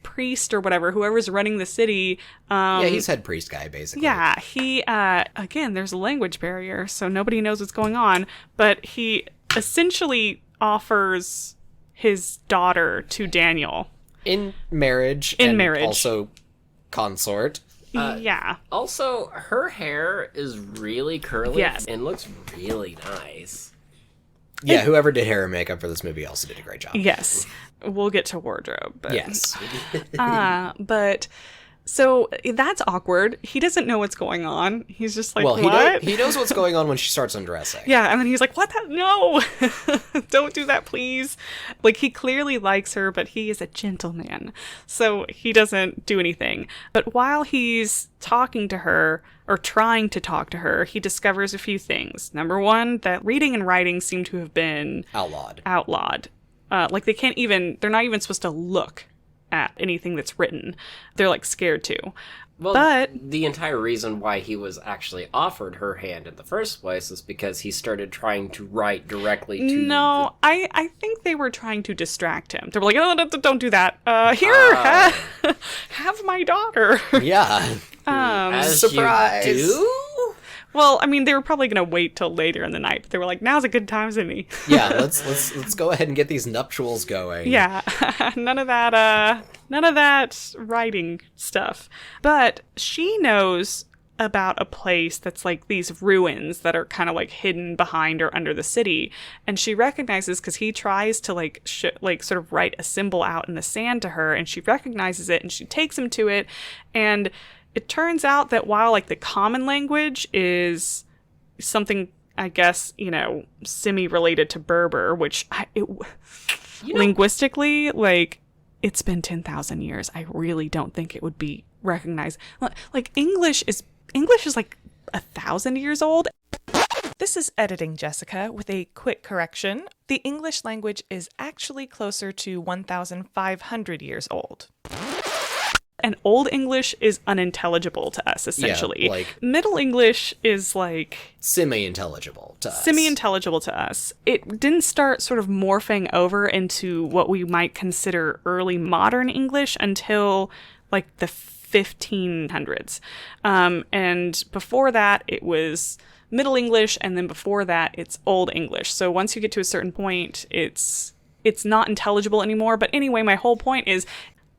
Speaker 1: priest or whatever, whoever's running the city.
Speaker 2: Yeah, he's head priest guy, basically.
Speaker 1: Yeah, he again, there's a language barrier, so nobody knows what's going on, but he essentially offers his daughter to Daniel
Speaker 2: in marriage. Also consort.
Speaker 1: Yeah.
Speaker 3: Also, her hair is really curly.
Speaker 1: Yes.
Speaker 3: And looks really nice.
Speaker 2: Yeah, whoever did hair and makeup for this movie also did a great job.
Speaker 1: Yes. We'll get to wardrobe. But,
Speaker 2: yes.
Speaker 1: but So that's awkward. He doesn't know what's going on. He's just like,
Speaker 2: Well,
Speaker 1: what?
Speaker 2: he knows what's going on when she starts undressing.
Speaker 1: Yeah, and then he's like, what the? No! Don't do that, please. Like, he clearly likes her, but he is a gentleman. So he doesn't do anything. But while he's talking to her, or trying to talk to her, he discovers a few things. Number one, that reading and writing seem to have been outlawed. Like, they're not even supposed to look at anything that's written. They're, like, scared to.
Speaker 3: Well,
Speaker 1: but
Speaker 3: the entire reason why he was actually offered her hand in the first place is because he started trying to write directly to...
Speaker 1: No, I think they were trying to distract him. They were like, oh, don't do that. Here, have my daughter.
Speaker 2: Yeah.
Speaker 3: As
Speaker 2: surprise.
Speaker 3: you do?
Speaker 1: Well, I mean, they were probably going to wait till later in the night. But they were like, now's a good time, isn't he?
Speaker 2: Yeah, let's go ahead and get these nuptials going.
Speaker 1: Yeah, none of that writing stuff. But she knows about a place that's like these ruins that are kind of like hidden behind or under the city, and she recognizes, because he tries to like sort of write a symbol out in the sand to her, and she recognizes it, and she takes him to it, and it turns out that while like the common language is something, I guess, semi-related to Berber, which linguistically, like, it's been 10,000 years. I really don't think it would be recognized. Like, English is like 1,000 years old.
Speaker 4: This is Editing Jessica with a quick correction. The English language is actually closer to 1,500 years old.
Speaker 1: And Old English is unintelligible to us, essentially.
Speaker 2: Yeah, like,
Speaker 1: Middle English is like...
Speaker 2: semi-intelligible to us.
Speaker 1: Semi-intelligible to us. It didn't start sort of morphing over into what we might consider early modern English until like the 1500s. And before that, it was Middle English, and then before that, it's Old English. So once you get to a certain point, it's not intelligible anymore. But anyway, my whole point is...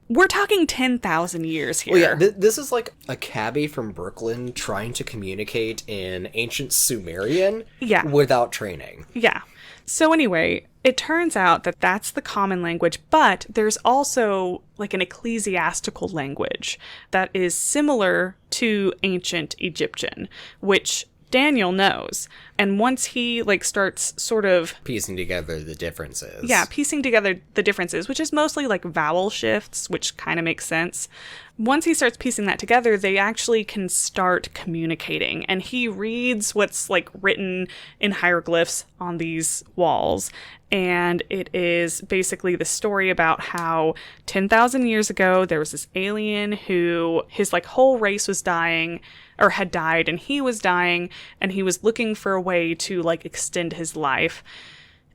Speaker 1: we're talking 10,000 years here.
Speaker 2: Well, yeah, this is like a cabbie from Brooklyn trying to communicate in ancient Sumerian without training.
Speaker 1: Yeah. So anyway, it turns out that that's the common language, but there's also like an ecclesiastical language that is similar to ancient Egyptian, which Daniel knows. And once he like starts sort of
Speaker 2: piecing together the differences.
Speaker 1: Yeah, piecing together the differences, which is mostly like vowel shifts, which kind of makes sense. Once he starts piecing that together, they actually can start communicating. And he reads what's like written in hieroglyphs on these walls. And it is basically the story about how 10,000 years ago, there was this alien who his like whole race was dying, or had died, and he was dying, and he was looking for a way to like extend his life.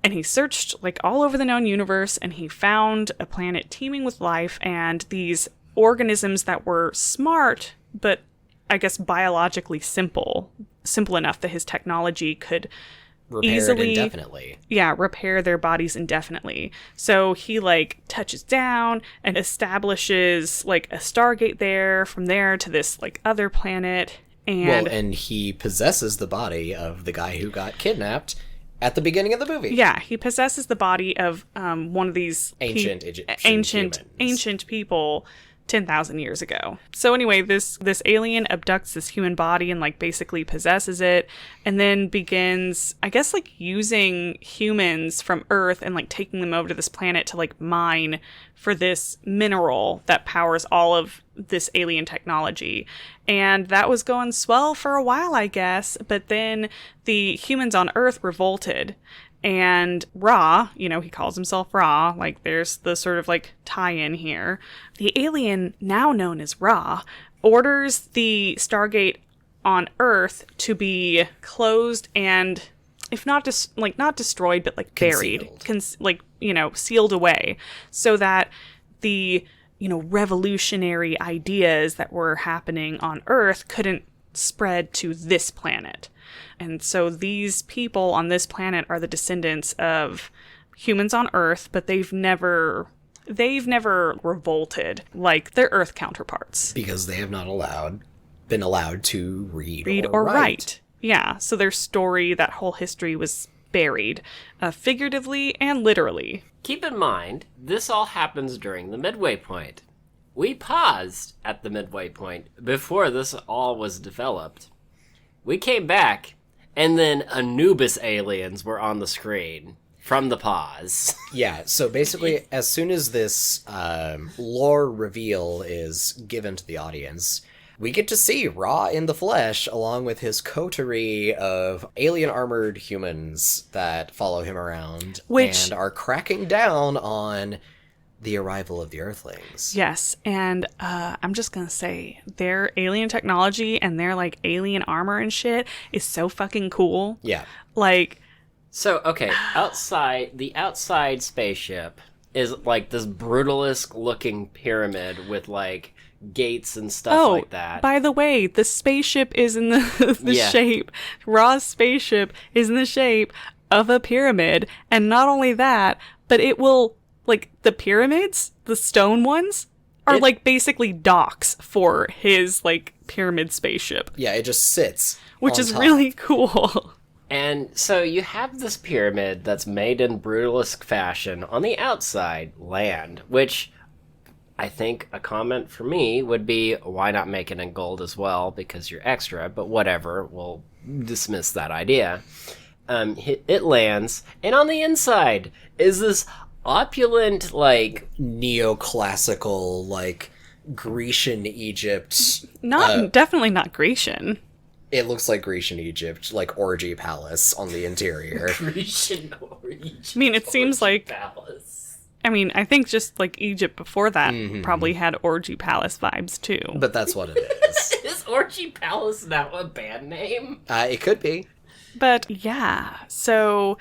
Speaker 1: And he searched like all over the known universe, and he found a planet teeming with life and these organisms that were smart, but I guess biologically simple enough that his technology could
Speaker 2: repair it indefinitely.
Speaker 1: Yeah, repair their bodies indefinitely. So he like touches down and establishes like a Stargate there, from there to this like other planet.
Speaker 2: And he possesses the body of the guy who got kidnapped at the beginning of the movie.
Speaker 1: Yeah, he possesses the body of one of these
Speaker 2: ancient Egyptian
Speaker 1: ancient people 10,000 years ago. So anyway, this alien abducts this human body and like basically possesses it, and then begins, I guess, like using humans from Earth and like taking them over to this planet to like mine for this mineral that powers all of this alien technology. And that was going swell for a while, I guess, but then the humans on Earth revolted. And Ra, he calls himself Ra, like there's the sort of like tie-in here. The alien, now known as Ra, orders the Stargate on Earth to be closed and, if not not destroyed, but like buried, sealed away, so that the revolutionary ideas that were happening on Earth couldn't spread to this planet. And so these people on this planet are the descendants of humans on Earth, but they've never revolted like their Earth counterparts.
Speaker 2: Because they have not been allowed to read
Speaker 1: or write. Yeah, so their story, that whole history was buried, figuratively and literally.
Speaker 3: Keep in mind, this all happens during the midway point. we paused at the midway point before this all was developed. We came back, and then Anubis aliens were on the screen from the pause.
Speaker 2: Yeah, so basically, as soon as this lore reveal is given to the audience, we get to see Ra in the flesh, along with his coterie of alien-armored humans that follow him around and are cracking down on the arrival of the Earthlings.
Speaker 1: Yes, and I'm just gonna say, their alien technology and their, like, alien armor and shit is so fucking cool.
Speaker 2: Yeah.
Speaker 1: Like...
Speaker 3: So, okay, the outside spaceship is, like, this brutalist-looking pyramid with, like, gates and stuff like that.
Speaker 1: By the way, the spaceship is in the shape. Ra's spaceship is in the shape of a pyramid, and not only that, but it will, like, the pyramids, the stone ones, are like basically docks for his, like, pyramid spaceship.
Speaker 2: Yeah, it just sits,
Speaker 1: which is really cool.
Speaker 3: And so you have this pyramid that's made in brutalist fashion on the outside land, which I think a comment for me would be, why not make it in gold as well? Because you're extra, but whatever, we'll dismiss that idea. It lands, and on the inside is this opulent, like...
Speaker 2: neoclassical, like, Grecian Egypt.
Speaker 1: Definitely not Grecian.
Speaker 2: It looks like Grecian Egypt, like orgy palace on the interior.
Speaker 3: Grecian orgy.
Speaker 1: I mean, it seems like...
Speaker 3: palace.
Speaker 1: I mean, I think just like Egypt before that probably had orgy palace vibes too.
Speaker 2: But that's what it is.
Speaker 3: Is orgy palace now a band name?
Speaker 2: It could be.
Speaker 1: But yeah, so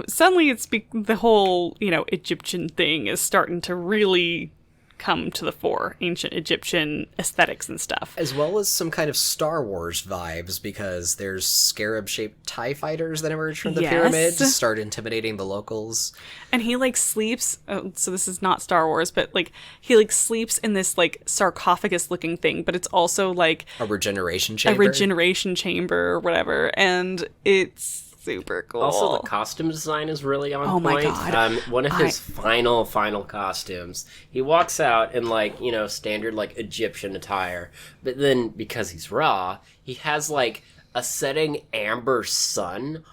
Speaker 1: suddenly the whole, Egyptian thing is starting to really come to the fore, ancient Egyptian aesthetics and stuff.
Speaker 2: As well as some kind of Star Wars vibes, because there's scarab-shaped TIE fighters that emerge from the pyramid to start intimidating the locals.
Speaker 1: And he, like, sleeps, so this is not Star Wars, but, like, he, like, sleeps in this, like, sarcophagus-looking thing, but it's also, like...
Speaker 2: a regeneration chamber?
Speaker 1: A regeneration chamber or whatever, and it's super cool.
Speaker 3: Also, the costume design is really on point.
Speaker 1: My god.
Speaker 3: One of his final costumes, he walks out in, like, standard, like, Egyptian attire. But then, because he's Ra, he has, like, a setting amber sun,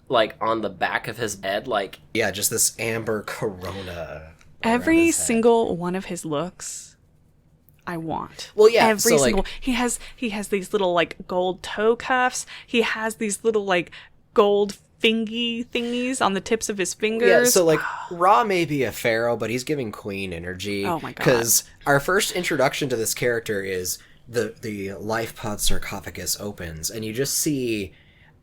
Speaker 3: like, on the back of his head, like...
Speaker 2: yeah, just this amber corona.
Speaker 1: Every single one of his looks... I want.
Speaker 2: Well, yeah.
Speaker 1: Every single... Like, he has these little, like, gold toe cuffs. He has these little, like... gold thingies on the tips of his fingers.
Speaker 2: Yeah, so, like, Ra may be a pharaoh, but he's giving queen energy.
Speaker 1: Oh my god.
Speaker 2: Because our first introduction to this character is the life pod sarcophagus opens, and you just see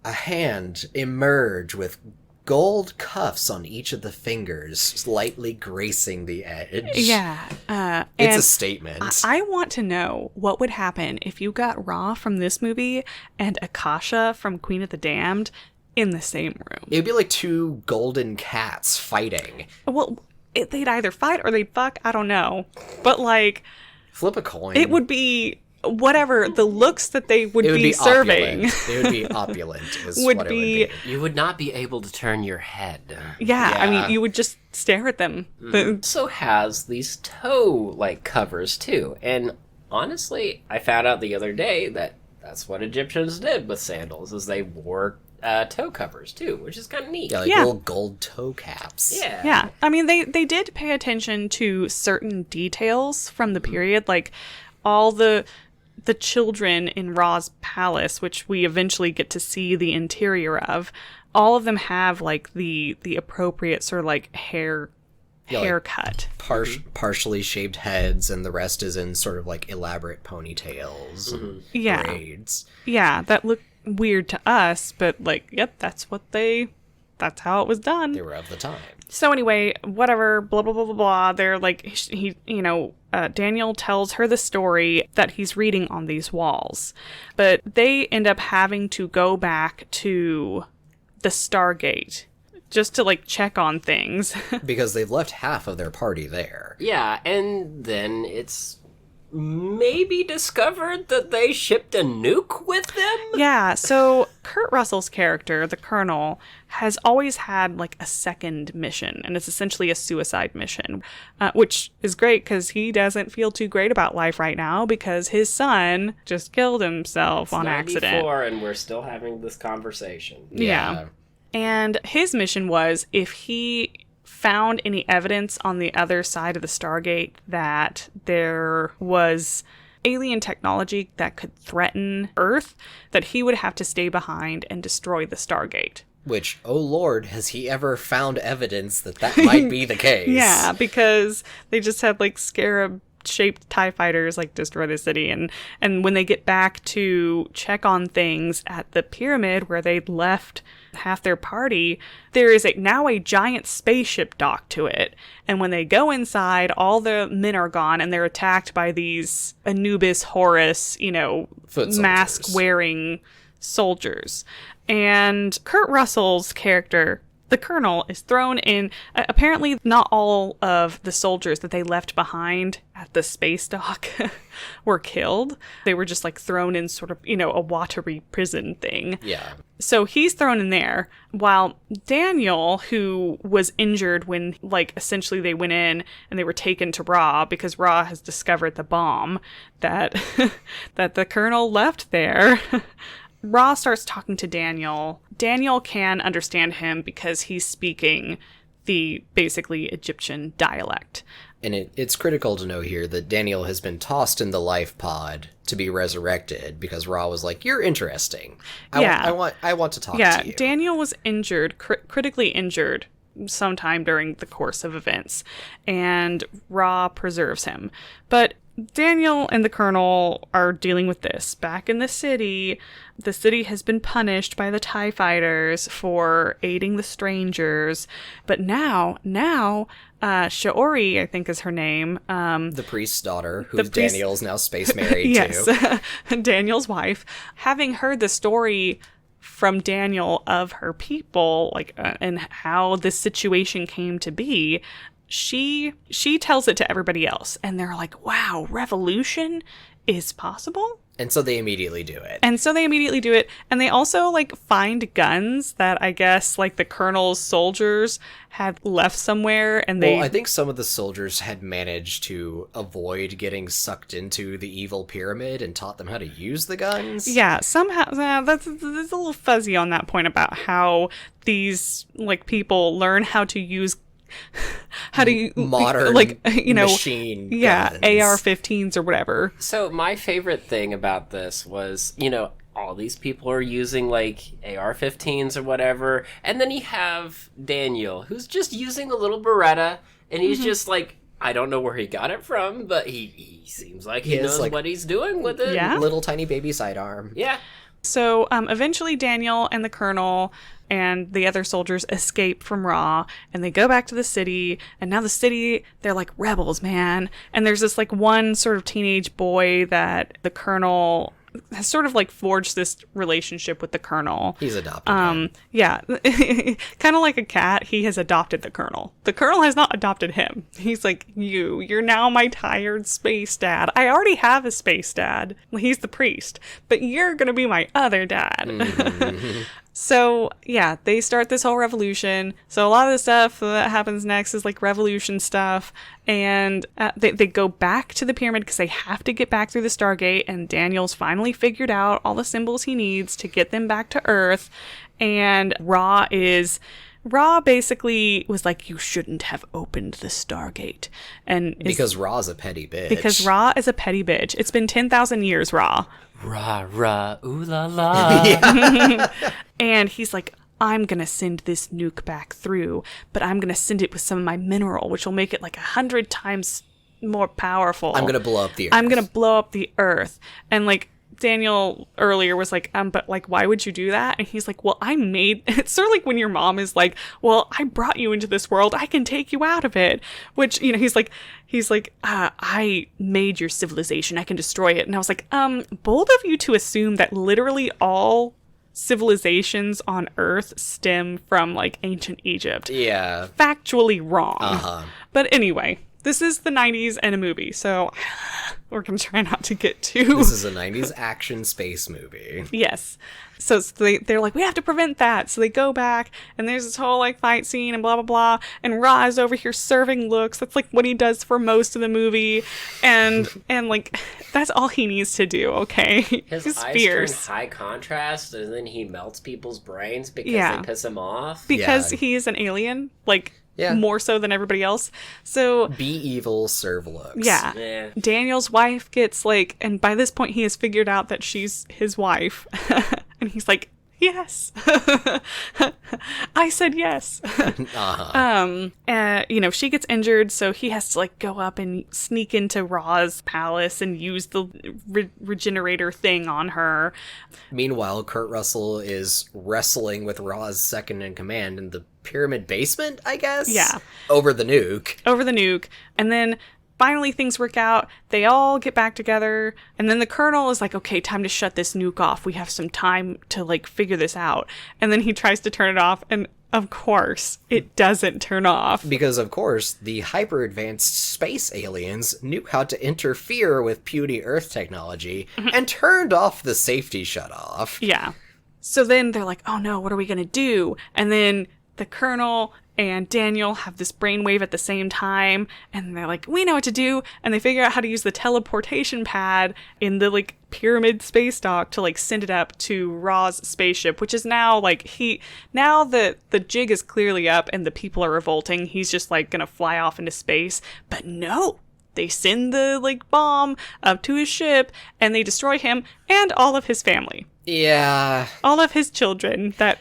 Speaker 2: a hand emerge with gold cuffs on each of the fingers, slightly gracing the edge.
Speaker 1: Yeah.
Speaker 2: It's a statement.
Speaker 1: I want to know what would happen if you got Ra from this movie and Akasha from Queen of the Damned in the same room.
Speaker 2: It would be like two golden cats fighting.
Speaker 1: Well, they'd either fight or they'd fuck. I don't know. But, like...
Speaker 2: flip a coin.
Speaker 1: It would be... whatever the looks that they would be serving.
Speaker 2: It would be opulent. Would be.
Speaker 3: You would not be able to turn your head.
Speaker 1: Yeah, I mean, you would just stare at them.
Speaker 3: Also has these toe like covers too, and honestly, I found out the other day that that's what Egyptians did with sandals, is they wore toe covers too, which is kind of neat.
Speaker 2: Yeah, like little gold toe caps.
Speaker 1: Yeah. I mean, they did pay attention to certain details from the period, like all the children in Ra's palace, which we eventually get to see the interior of. All of them have like the appropriate sort of like haircut.
Speaker 2: Like partially shaved heads, and the rest is in sort of like elaborate ponytails and braids.
Speaker 1: Yeah, that look weird to us, but like, yep, that's how it was done.
Speaker 2: They were of the time.
Speaker 1: So anyway, whatever, blah, blah, blah, blah, blah. They're like, Daniel tells her the story that he's reading on these walls. But they end up having to go back to the Stargate just to, like, check on things.
Speaker 2: Because they've left half of their party there.
Speaker 3: Yeah, and then it's maybe discovered that they shipped a nuke with them?
Speaker 1: Yeah, so Kurt Russell's character, the Colonel, has always had like a second mission, and it's essentially a suicide mission, which is great because he doesn't feel too great about life right now because his son just killed himself on accident.
Speaker 3: 94 and we're still having this conversation.
Speaker 1: Yeah. And his mission was if he found any evidence on the other side of the Stargate that there was alien technology that could threaten Earth, that he would have to stay behind and destroy the Stargate.
Speaker 2: Which, oh lord, has he ever found evidence that might be the case?
Speaker 1: Yeah, because they just had like scarab-shaped TIE fighters like destroy the city, and when they get back to check on things at the pyramid where they'd left half their party, there is now a giant spaceship docked to it, and when they go inside, all the men are gone and they're attacked by these Anubis Horus, mask-wearing soldiers. And Kurt Russell's character, the Colonel, is thrown in. Apparently, not all of the soldiers that they left behind at the space dock were killed. They were just like thrown in sort of, a watery prison thing.
Speaker 2: Yeah.
Speaker 1: So he's thrown in there, while Daniel, who was injured when, essentially they went in and they were taken to Ra because Ra has discovered the bomb that that the Colonel left there. Ra starts talking to Daniel. Daniel can understand him because he's speaking the basically Egyptian dialect.
Speaker 2: And it's critical to know here that Daniel has been tossed in the life pod to be resurrected because Ra was like, "You're interesting. I want to talk to you."
Speaker 1: Yeah, Daniel was injured, critically injured sometime during the course of events, and Ra preserves him. But Daniel and the Colonel are dealing with this. Back in the city has been punished by the TIE fighters for aiding the strangers. But now, Shiori, I think is her name.
Speaker 2: The priest's daughter, who Daniel's now space married
Speaker 1: yes,
Speaker 2: to.
Speaker 1: Daniel's wife. Having heard the story from Daniel of her people, and how this situation came to be, she tells it to everybody else, and they're like, wow, revolution is possible?
Speaker 2: And so they immediately do it.
Speaker 1: And they also, find guns that I guess, the Colonel's soldiers had left somewhere, and
Speaker 2: Well, I think some of the soldiers had managed to avoid getting sucked into the evil pyramid and taught them how to use the guns.
Speaker 1: Yeah, somehow, that's a little fuzzy on that point about how these, people learn how to use
Speaker 2: modern machine guns.
Speaker 1: AR-15s or whatever.
Speaker 3: So my favorite thing about this was, all these people are using AR-15s or whatever, and then you have Daniel, who's just using a little Beretta, and he's just I don't know where he got it from, but he seems like he knows what he's doing with it.
Speaker 1: Yeah.
Speaker 2: Little tiny baby sidearm.
Speaker 3: Yeah.
Speaker 1: So eventually Daniel and the Colonel and the other soldiers escape from Ra, and they go back to the city, and now the city, they're like rebels, man. And there's this one sort of teenage boy that the Colonel has sort of forged this relationship with the Colonel.
Speaker 2: He's adopted.
Speaker 1: Yeah. Kind of like a cat, he has adopted the Colonel. The Colonel has not adopted him. He's like, you're now my tired space dad. I already have a space dad. He's the priest, but you're going to be my other dad. Mm-hmm. So, yeah, they start this whole revolution. So a lot of the stuff that happens next is revolution stuff. And they go back to the pyramid because they have to get back through the Stargate. And Daniel's finally figured out all the symbols he needs to get them back to Earth. And Ra basically was like, you shouldn't have opened the Stargate. And
Speaker 2: because Ra's a petty bitch.
Speaker 1: Because Ra is a petty bitch. It's been 10,000 years, Ra.
Speaker 3: Rah, rah, ooh la la.
Speaker 2: Yeah.
Speaker 1: And he's like, I'm going to send this nuke back through, but I'm going to send it with some of my mineral, which will make it 100 times more powerful.
Speaker 2: I'm going to blow up the Earth.
Speaker 1: I'm going to blow up the Earth. And Daniel earlier was like, but why would you do that? And he's like, well, it's sort of like when your mom is like, well, I brought you into this world, I can take you out of it. Which, he's like, I made your civilization, I can destroy it. And I was like, bold of you to assume that literally all civilizations on Earth stem from ancient Egypt.
Speaker 2: Yeah.
Speaker 1: Factually wrong.
Speaker 2: Uh-huh.
Speaker 1: But anyway, This is the 90s and a movie, so we're going to try not to get too...
Speaker 2: This is a 90s action space movie.
Speaker 1: Yes. So they're like, we have to prevent that. So they go back, and there's this whole, like, fight scene and blah, blah, blah. And Ra is over here serving looks. That's, like, what he does for most of the movie. And like, that's all he needs to do, okay?
Speaker 3: His
Speaker 1: He's
Speaker 3: eyes
Speaker 1: fierce.
Speaker 3: turn high contrast, and then he melts people's brains because
Speaker 1: Yeah.
Speaker 3: they piss him off.
Speaker 1: Because
Speaker 2: Yeah.
Speaker 1: he is an alien, like,
Speaker 2: Yeah.
Speaker 1: more so than everybody else. So...
Speaker 2: Be evil, serve looks.
Speaker 1: Yeah.
Speaker 3: Yeah.
Speaker 1: Daniel's wife gets like, and by this point he has figured out that she's his wife. And he's like, yes. I said yes. You know, she gets injured, so he has to like go up and sneak into Ra's palace and use the regenerator thing on her.
Speaker 2: Meanwhile, Kurt Russell is wrestling with Ra's second in command in the pyramid basement, I guess?
Speaker 1: Yeah.
Speaker 2: Over the nuke.
Speaker 1: Over the nuke. And then finally things work out. They all get back together. And then the colonel is like, okay, time to shut this nuke off. We have some time to like figure this out. And then he tries to turn it off. And of course, it doesn't turn off.
Speaker 2: Because, of course, the hyper-advanced space aliens knew how to interfere with puny Earth technology and turned off the safety shutoff.
Speaker 1: Yeah. So then they're like, oh no, what are we going to do? And then the colonel and Daniel have this brainwave at the same time, and they're like, we know what to do, and they figure out how to use the teleportation pad in the like pyramid space dock to like send it up to Ra's spaceship, which is now like now the jig is clearly up and the people are revolting. He's just like gonna fly off into space, but no. They send the like bomb up to his ship and they destroy him and all of his family.
Speaker 2: Yeah.
Speaker 1: All of his children that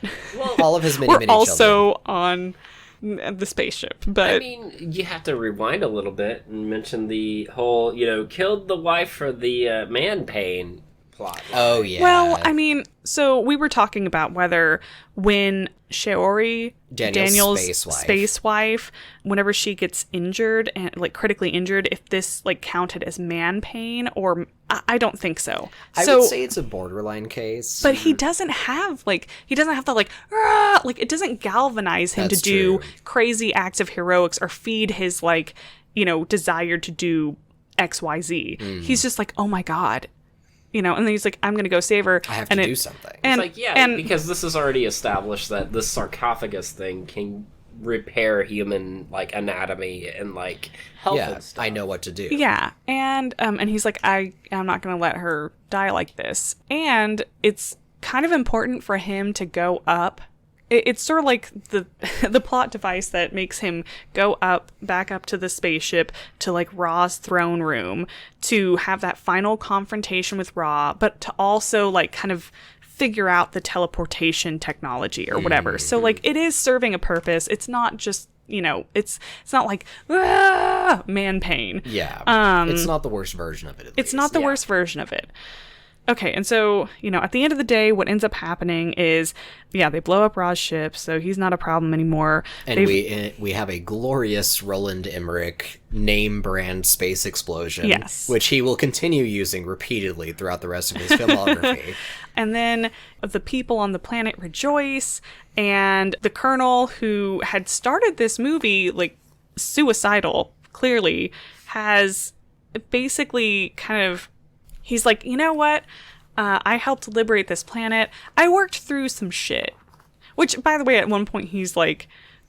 Speaker 2: All of his many,
Speaker 1: were
Speaker 2: many
Speaker 1: also on the spaceship. But
Speaker 3: I mean, you have to rewind a little bit and mention the whole, killed the wife for the man pain plot line.
Speaker 2: Oh, yeah.
Speaker 1: well, I mean, so we were talking about whether when Shiori, Daniel's space wife, whenever she gets injured and like critically injured, if this like counted as man pain, or I don't think so.
Speaker 2: I would say it's a borderline case.
Speaker 1: But he doesn't have the like, "Rah!" Like it doesn't galvanize him
Speaker 2: That's
Speaker 1: to do
Speaker 2: true.
Speaker 1: crazy acts of heroics or feed his like, desire to do XYZ. He's just like, oh my God. And then he's like, I'm going to go save her.
Speaker 2: I have to do something.
Speaker 1: And,
Speaker 3: It's like, because this is already established that this sarcophagus thing can repair human like anatomy and like health and stuff.
Speaker 2: I know what to do.
Speaker 1: yeah. And he's like, I'm not going to let her die like this. And it's kind of important for him to go up. It's sort of like the plot device that makes him go back up to the spaceship to like Ra's throne room to have that final confrontation with Ra, but to also like kind of figure out the teleportation technology or whatever. So like it is serving a purpose. It's not just it's not like man pain.
Speaker 2: Yeah. It's not the worst version of it.
Speaker 1: It's not the worst version of it. Okay, and so, at the end of the day, what ends up happening is, they blow up Ra's ship, so he's not a problem anymore.
Speaker 2: And we have a glorious Roland Emmerich name brand space explosion.
Speaker 1: Yes.
Speaker 2: Which he will continue using repeatedly throughout the rest of his filmography.
Speaker 1: And then the people on the planet rejoice, and the colonel who had started this movie, like, suicidal, clearly, has basically kind of... He's like, you know what? I helped liberate this planet. I worked through some shit. Which, by the way, at one point he's like,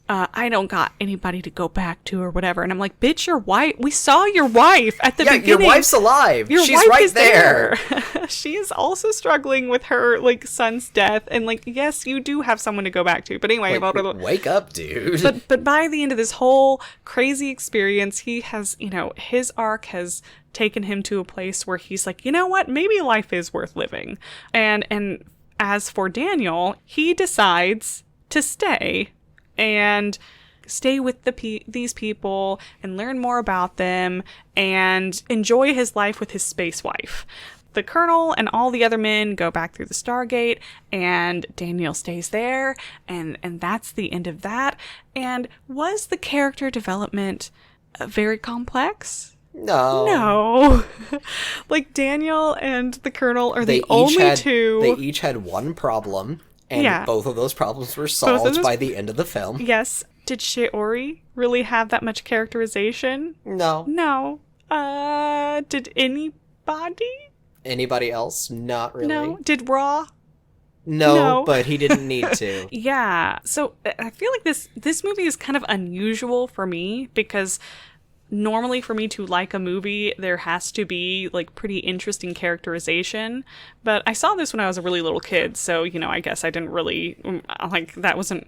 Speaker 1: I don't got anybody to go back to or whatever. And I'm like, bitch, your wife. We saw your wife at the beginning.
Speaker 2: Your wife's alive.
Speaker 1: Your
Speaker 2: She's
Speaker 1: wife
Speaker 2: right
Speaker 1: is
Speaker 2: there.
Speaker 1: She is also struggling with her like son's death. And like, yes, you do have someone to go back to. But anyway, blah, blah, blah.
Speaker 2: Wake up, dude.
Speaker 1: But by the end of this whole crazy experience, he has, his arc has taken him to a place where he's like, you know what? Maybe life is worth living. And as for Daniel, he decides to stay with these people and learn more about them and enjoy his life with his space wife. The colonel and all the other men go back through the Stargate, and Daniel stays there, and that's the end of that. And was the character development very complex? No. Like, Daniel and the colonel are the only two.
Speaker 2: They each had one problem, and both of those problems were solved by the end of the film.
Speaker 1: Yes. Did Shiori really have that much characterization?
Speaker 2: No.
Speaker 1: No. Did anybody?
Speaker 2: Anybody else? Not really.
Speaker 1: No. Did Ra?
Speaker 2: No,
Speaker 1: No.
Speaker 2: but he didn't need to.
Speaker 1: Yeah. So I feel like this movie is kind of unusual for me because normally for me to like a movie, there has to be like pretty interesting characterization. But I saw this when I was a really little kid, so I guess I didn't really like that wasn't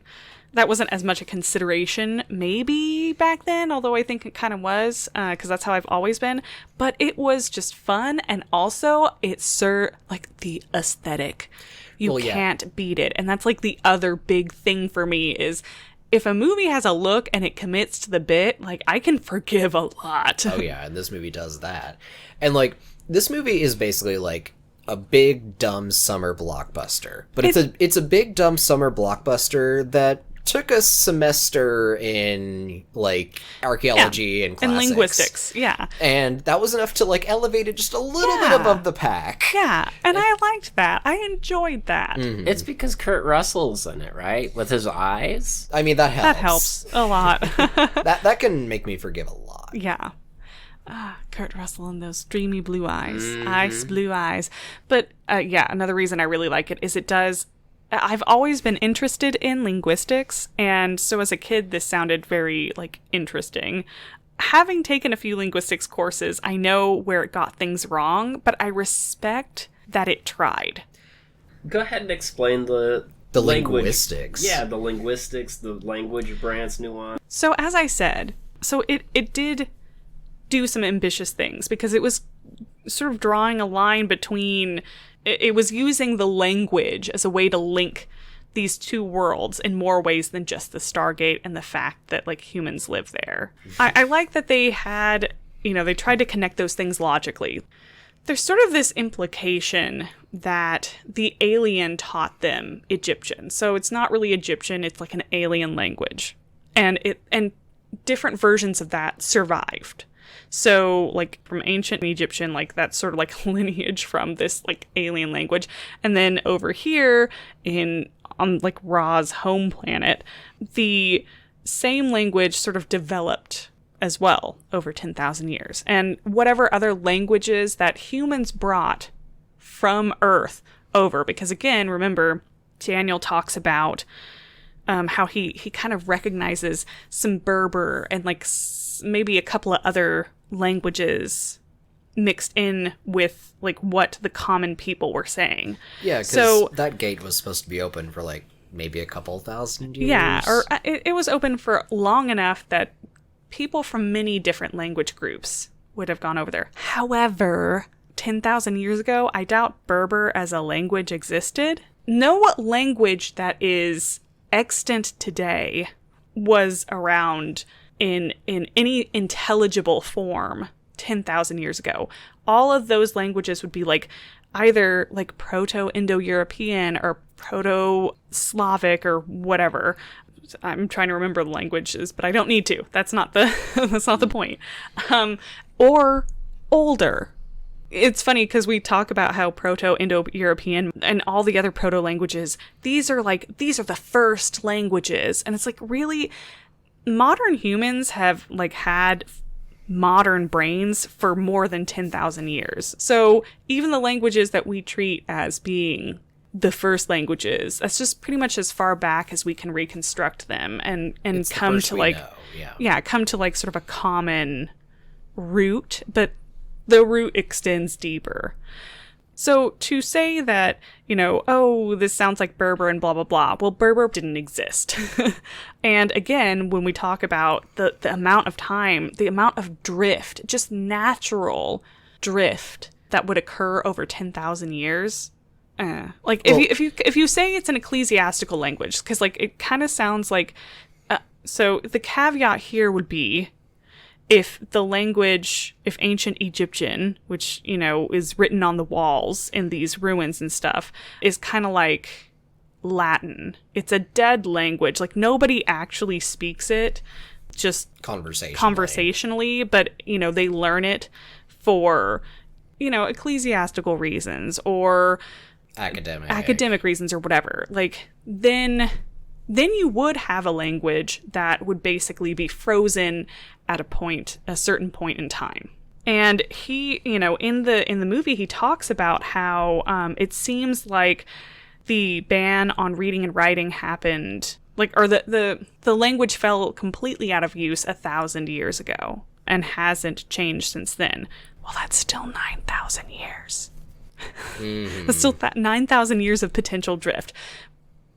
Speaker 1: as much a consideration maybe back then, although I think it kind of was, because that's how I've always been. But it was just fun, and also like the aesthetic. You can't beat it. And that's like the other big thing for me is if a movie has a look and it commits to the bit, like I can forgive a lot.
Speaker 2: Oh yeah, and this movie does that. And like this movie is basically like a big dumb summer blockbuster. But it's a big dumb summer blockbuster that took a semester in like archaeology and classics.
Speaker 1: And linguistics, yeah.
Speaker 2: And that was enough to like elevate it just a little bit above the pack.
Speaker 1: Yeah, and I liked that. I enjoyed that.
Speaker 2: Mm-hmm.
Speaker 3: It's because Kurt Russell's in it, right? With his eyes.
Speaker 2: I mean, that helps.
Speaker 1: That helps a lot.
Speaker 2: that can make me forgive a lot.
Speaker 1: Yeah. Kurt Russell and those dreamy blue eyes. Ice blue eyes. But another reason I really like it is I've always been interested in linguistics, and so as a kid this sounded very like interesting. Having taken a few linguistics courses, I know where it got things wrong, but I respect that it tried.
Speaker 3: Go ahead and explain the language.
Speaker 2: Linguistics.
Speaker 3: Yeah, the linguistics, the language branch nuance.
Speaker 1: So as I said, it did do some ambitious things because it was sort of drawing a line between... It was using the language as a way to link these two worlds in more ways than just the Stargate and the fact that like humans live there. I like that they had, they tried to connect those things logically. There's sort of this implication that the alien taught them Egyptian. So it's not really Egyptian, it's like an alien language. And different versions of that survived. So, like, from ancient Egyptian, like, that's sort of like lineage from this, like, alien language. And then over here on, like, Ra's home planet, the same language sort of developed as well over 10,000 years. And whatever other languages that humans brought from Earth over, because again, remember, Daniel talks about how he kind of recognizes some Berber and, like, maybe a couple of other languages mixed in with like what the common people were saying.
Speaker 2: Yeah, because that gate was supposed to be open for like maybe a couple thousand years.
Speaker 1: Yeah, or it was open for long enough that people from many different language groups would have gone over there. However, 10,000 years ago, I doubt Berber as a language existed. No language that is extant today was around in any intelligible form 10,000 years ago. All of those languages would be like either like Proto-Indo-European or Proto-Slavic or whatever. I'm trying to remember the languages, but I don't need to. That's not the point. Or older. It's funny because we talk about how Proto-Indo-European and all the other proto-languages, these are the first languages. And it's like, really, modern humans have like had modern brains for more than 10,000 years. So even the languages that we treat as being the first languages, that's just pretty much as far back as we can reconstruct them and come to like, come to like sort of a common root, but the root extends deeper. So to say that, this sounds like Berber and blah, blah, blah. Well, Berber didn't exist. And again, when we talk about the amount of time, the amount of drift, just natural drift that would occur over 10,000 years. If you say it's an ecclesiastical language, because like it kind of sounds like, so the caveat here would be, if ancient Egyptian, which, is written on the walls in these ruins and stuff, is kind of like Latin. It's a dead language. Like, nobody actually speaks it, just conversationally, but, they learn it for, ecclesiastical reasons or academic reasons or whatever. Like, then then you would have a language that would basically be frozen at a certain point in time. And he, in the movie, he talks about how it seems like the ban on reading and writing happened, or the language fell completely out of use 1,000 years ago and hasn't changed since then. Well, that's still 9,000 years. Mm-hmm. That's still 9,000 years of potential drift.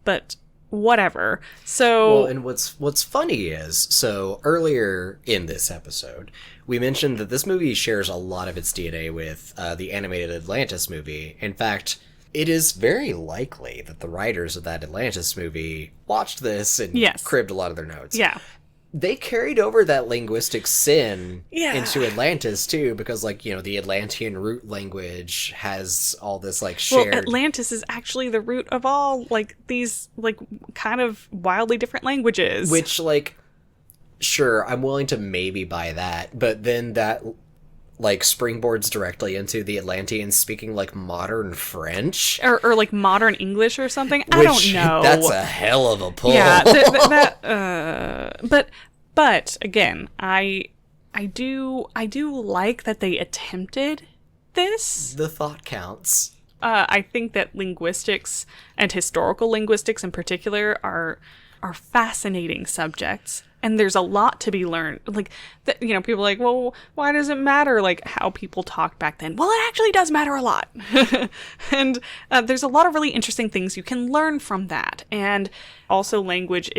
Speaker 1: But whatever. So,
Speaker 2: well, and what's funny is, so earlier in this episode, we mentioned that this movie shares a lot of its DNA with the animated Atlantis movie. In fact, it is very likely that the writers of that Atlantis movie watched this and cribbed a lot of their notes.
Speaker 1: Yeah.
Speaker 2: They carried over that linguistic sin into Atlantis, too, because, the Atlantean root language has all this, shared...
Speaker 1: Well, Atlantis is actually the root of all, these, kind of wildly different languages.
Speaker 2: Which, sure, I'm willing to maybe buy that, but then that, springboards directly into the Atlanteans speaking, modern French?
Speaker 1: Or modern English or something? I don't know.
Speaker 2: That's a hell of a pull.
Speaker 1: Yeah, but again, I do like that they attempted this.
Speaker 2: The thought counts.
Speaker 1: I think that linguistics and historical linguistics in particular are fascinating subjects. And there's a lot to be learned. People are like, well, why does it matter, how people talked back then? Well, it actually does matter a lot. And there's a lot of really interesting things you can learn from that. And also language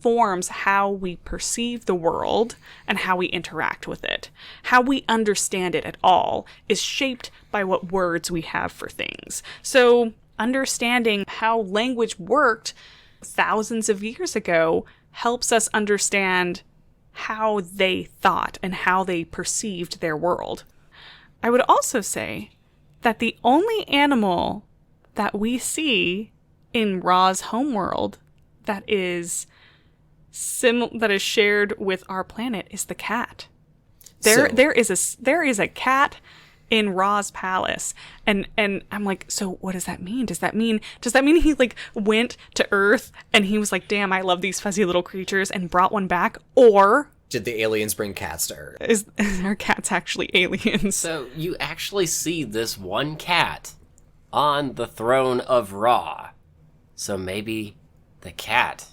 Speaker 1: forms how we perceive the world and how we interact with it. How we understand it at all is shaped by what words we have for things. So understanding how language worked thousands of years ago helps us understand how they thought and how they perceived their world. I would also say that the only animal that we see in Ra's homeworld that is shared with our planet is the cat. There is a cat in Ra's palace, and I'm like, so what does that mean? Does that mean he went to Earth and he was like, damn, I love these fuzzy little creatures and brought one back? Or
Speaker 2: did the aliens bring cats to Earth?
Speaker 1: Are cats actually aliens?
Speaker 3: So you actually see this one cat on the throne of Ra. So maybe the cat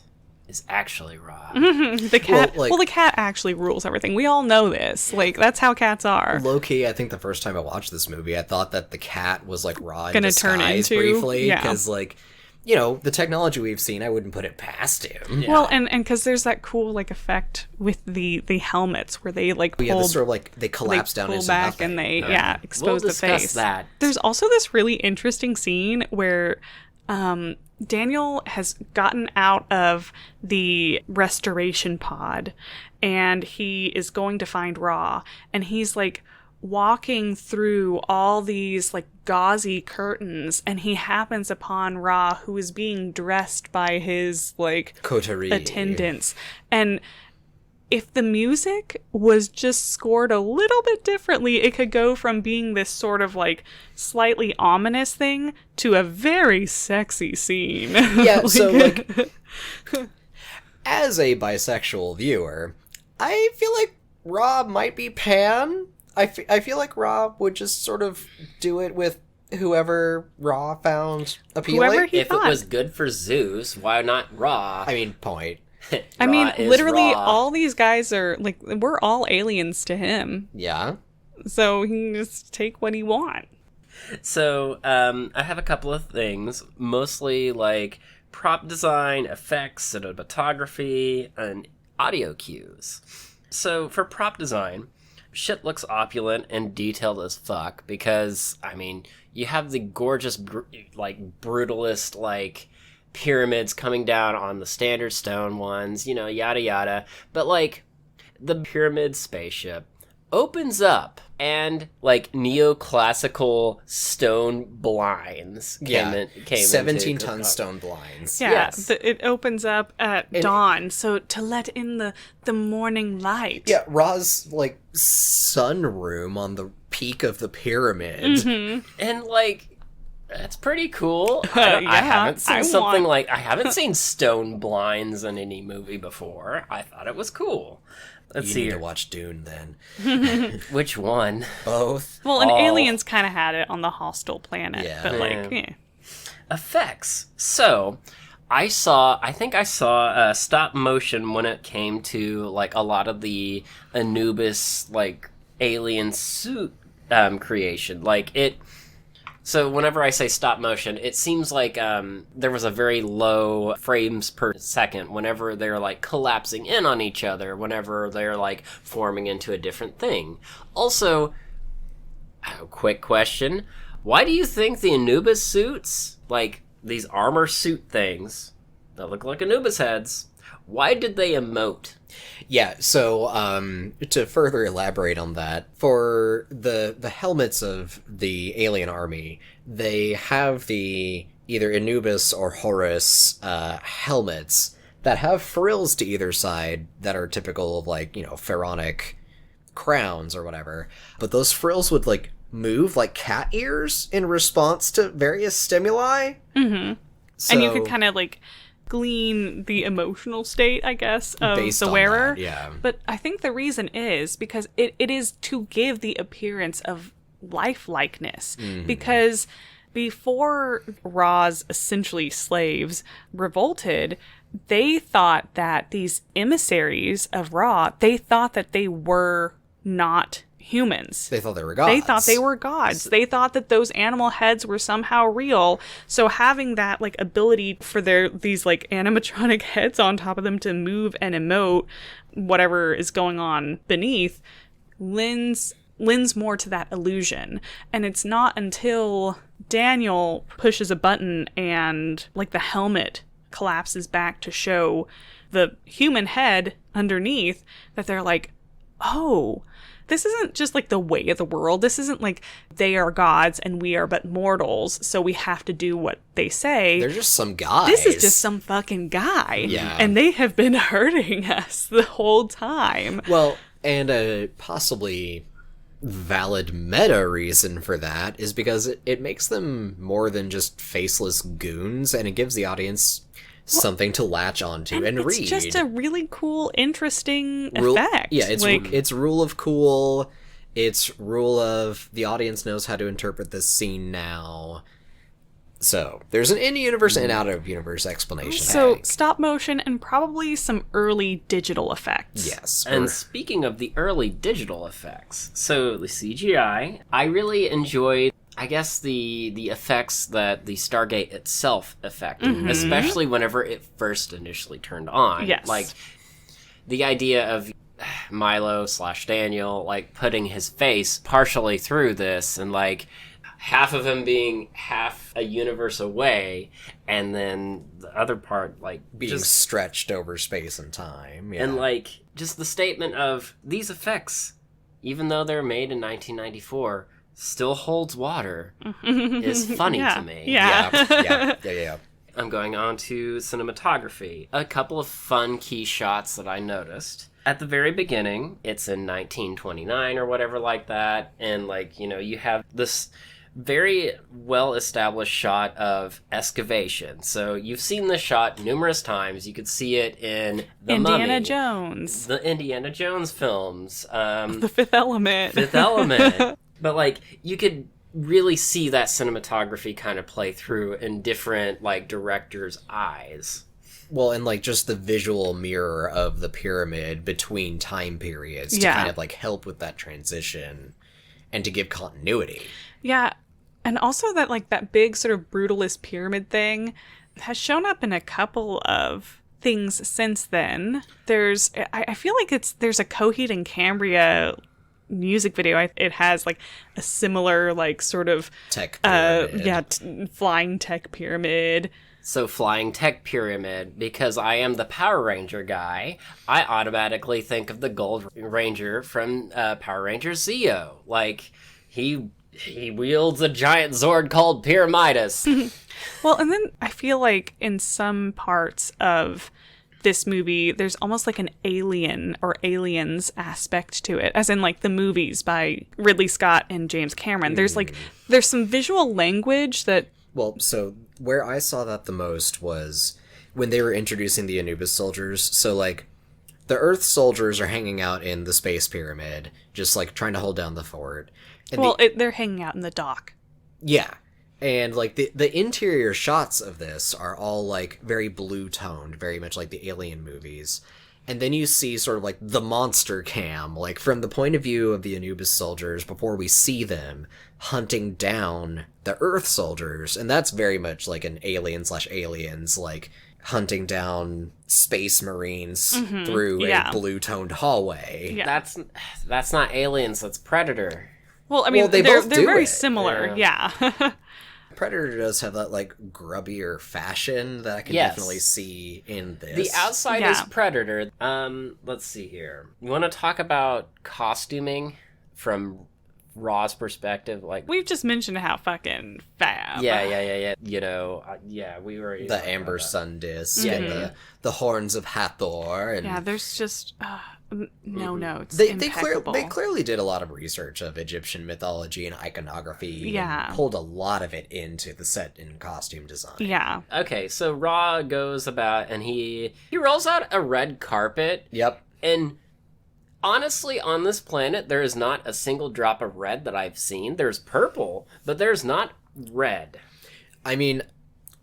Speaker 3: is actually Ra.
Speaker 1: Mm-hmm. The cat. Well, the cat actually rules everything. We all know this. That's how cats are.
Speaker 2: Low key, I think the first time I watched this movie, I thought that the cat was Ra in
Speaker 1: gonna
Speaker 2: disguise
Speaker 1: turn into
Speaker 2: briefly, because the technology we've seen, I wouldn't put it past him.
Speaker 1: Yeah. Well, and because there's that cool effect with the helmets where they
Speaker 2: they collapse down into
Speaker 1: back
Speaker 2: nothing.
Speaker 1: And they expose
Speaker 3: we'll
Speaker 1: the face.
Speaker 3: That.
Speaker 1: There's also this really interesting scene where Daniel has gotten out of the restoration pod and he is going to find Ra, and he's walking through all these gauzy curtains, and he happens upon Ra, who is being dressed by his
Speaker 2: coterie
Speaker 1: attendants. And if the music was just scored a little bit differently, it could go from being this sort of slightly ominous thing to a very sexy scene.
Speaker 2: Yeah, so as a bisexual viewer, I feel like Ra might be pan. I feel like Ra would just sort of do it with whoever Ra found appealing.
Speaker 3: If it was good for Zeus, why not Ra?
Speaker 2: I mean, point.
Speaker 1: I mean, literally,
Speaker 3: Ra.
Speaker 1: all these guys are we're all aliens to him.
Speaker 2: Yeah.
Speaker 1: So he can just take what he wants.
Speaker 3: So, I have a couple of things, mostly prop design, effects, cinematography, and audio cues. So, for prop design, shit looks opulent and detailed as fuck because, you have the gorgeous, brutalist, pyramids coming down on the standard stone ones, yada yada. But the pyramid spaceship opens up and neoclassical stone blinds came
Speaker 2: 17-ton stone blinds.
Speaker 1: Yeah,
Speaker 3: yes.
Speaker 1: It opens up at dawn, so to let in the morning light.
Speaker 2: Yeah, Ra's sunroom on the peak of the pyramid.
Speaker 1: Mm-hmm.
Speaker 3: And That's pretty cool.
Speaker 1: Yeah,
Speaker 3: I haven't seen
Speaker 1: I
Speaker 3: something
Speaker 1: want-
Speaker 3: like... I haven't seen stone blinds in any movie before. I thought it was cool. Let's
Speaker 2: You
Speaker 3: see
Speaker 2: need to
Speaker 3: here.
Speaker 2: watch Dune then.
Speaker 3: Which one?
Speaker 2: Both.
Speaker 1: Well, and
Speaker 3: Oh.
Speaker 1: Aliens kind of had it on the hostile planet,
Speaker 2: Yeah.
Speaker 1: but like,
Speaker 3: Yeah.
Speaker 1: yeah.
Speaker 3: Effects. So, I think I saw stop motion when it came to like a lot of the Anubis like alien suit creation. Like it. So whenever I say stop motion, it seems like there was a very low frames per second whenever they're like collapsing in on each other, whenever they're like forming into a different thing. Also, a quick question. Why do you think the Anubis suits, like these armor suit things that look like Anubis heads, why did they emote?
Speaker 2: Yeah, so to further elaborate on that, for the helmets of the alien army, they have the either Anubis or Horus helmets that have frills to either side that are typical of like, pharaonic crowns or whatever. But those frills would like move like cat ears in response to various stimuli.
Speaker 1: Mm-hmm. And you could kind of like glean the emotional state, I guess, of
Speaker 2: Based
Speaker 1: the
Speaker 2: on
Speaker 1: wearer.
Speaker 2: that, yeah.
Speaker 1: But I think the reason is because it is to give the appearance of lifelikeness. Because before Ra's essentially slaves revolted, they thought that these emissaries of Ra, they thought that they were not humans.
Speaker 2: They thought they were gods.
Speaker 1: They thought they were gods. They thought that those animal heads were somehow real. So having that like ability for these like animatronic heads on top of them to move and emote whatever is going on beneath lends more to that illusion. And it's not until Daniel pushes a button and like the helmet collapses back to show the human head underneath that they're like, oh, this isn't just like the way of the world. This isn't like they are gods and we are but mortals, so we have to do what they say.
Speaker 2: They're just some guys.
Speaker 1: This is just some fucking guy.
Speaker 2: Yeah.
Speaker 1: And they have been hurting us the whole time.
Speaker 2: Well, and a possibly valid meta reason for that is because it makes them more than just faceless goons, and it gives the audience something to latch onto and read.
Speaker 1: It's just a really cool, interesting effect.
Speaker 2: Yeah, it's
Speaker 1: like,
Speaker 2: it's rule of cool. It's rule of the audience knows how to interpret this scene now. So there's an in-universe and out-of-universe explanation. I
Speaker 1: so
Speaker 2: think.
Speaker 1: stop motion and probably some early digital effects.
Speaker 2: Yes.
Speaker 3: And speaking of the early digital effects, so the CGI, I really enjoyed, I guess, the effects that the Stargate itself affected, especially whenever it first initially turned on.
Speaker 1: Yes.
Speaker 3: Like, the idea of Milo/Daniel, like, putting his face partially through this, and, like, half of him being half a universe away, and then the other part, like,
Speaker 2: being
Speaker 3: just...
Speaker 2: stretched over space and time. Yeah.
Speaker 3: And, like, just the statement of these effects, even though they're made in 1994... still holds water is funny to me.
Speaker 1: Yeah.
Speaker 3: I'm going on to cinematography. A couple of fun key shots that I noticed. At the very beginning, it's in 1929 or whatever like that, and like, you have this very well-established shot of excavation. So you've seen this shot numerous times. You could see it in The
Speaker 1: Indiana
Speaker 3: Mummy,
Speaker 1: Jones.
Speaker 3: the Indiana Jones films,
Speaker 1: The Fifth Element.
Speaker 3: Fifth Element. But, like, you could really see that cinematography kind of play through in different, like, directors' eyes.
Speaker 2: Well, and like just the visual mirror of the pyramid between time periods to
Speaker 1: Yeah.
Speaker 2: kind of like help with that transition and to give continuity.
Speaker 1: Yeah. And also that like that big sort of brutalist pyramid thing has shown up in a couple of things since then. I feel like there's a Coheed and Cambria music video. It has like a similar like sort of
Speaker 2: Tech pyramid.
Speaker 1: flying tech pyramid.
Speaker 3: So Flying Tech Pyramid, because I am the Power Ranger guy, I automatically think of the Gold Ranger from Power Ranger Zeo. Like, he wields a giant Zord called Pyramidus.
Speaker 1: Well, and then I feel like in some parts of this movie, there's almost like an alien or aliens aspect to it, as in like the movies by Ridley Scott and James Cameron. There's some visual language that
Speaker 2: Well, so where I saw that the most was when they were introducing the Anubis soldiers. So, like, the Earth soldiers are hanging out in the space pyramid, just, like, trying to hold down the fort. And
Speaker 1: they're hanging out in the dock.
Speaker 2: yeah. And, like, the interior shots of this are all, like, very blue-toned, very much like the Alien movies. And then you see sort of, like, the monster cam, like, from the point of view of the Anubis soldiers before we see them hunting down the Earth soldiers. And that's very much like an Alien/Aliens, like, hunting down space marines through a blue-toned hallway.
Speaker 1: Yeah.
Speaker 3: That's not Aliens, that's Predator.
Speaker 1: Well, I mean,
Speaker 2: Well, they're
Speaker 1: very
Speaker 2: it.
Speaker 1: similar. Yeah.
Speaker 2: Predator does have that, like, grubbier fashion that I can
Speaker 3: Yes.
Speaker 2: definitely see in this.
Speaker 3: The outside
Speaker 1: Yeah.
Speaker 3: is Predator. Let's see here. You want to talk about costuming from Raw's perspective? Like,
Speaker 1: We've just mentioned how fucking fab.
Speaker 3: yeah. You know, we were
Speaker 2: the Amber Sun disc
Speaker 3: Yeah,
Speaker 2: and the horns of Hathor. And
Speaker 1: Yeah, there's just no notes.
Speaker 2: They
Speaker 1: Impeccable.
Speaker 2: clearly did a lot of research of Egyptian mythology and iconography.
Speaker 1: Yeah.
Speaker 2: And pulled a lot of it into the set and costume design.
Speaker 1: Yeah.
Speaker 3: Okay, so Raw goes about and he rolls out a red carpet.
Speaker 2: Yep.
Speaker 3: And honestly, on this planet, there is not a single drop of red that I've seen. There's purple, but there's not red.
Speaker 2: I mean,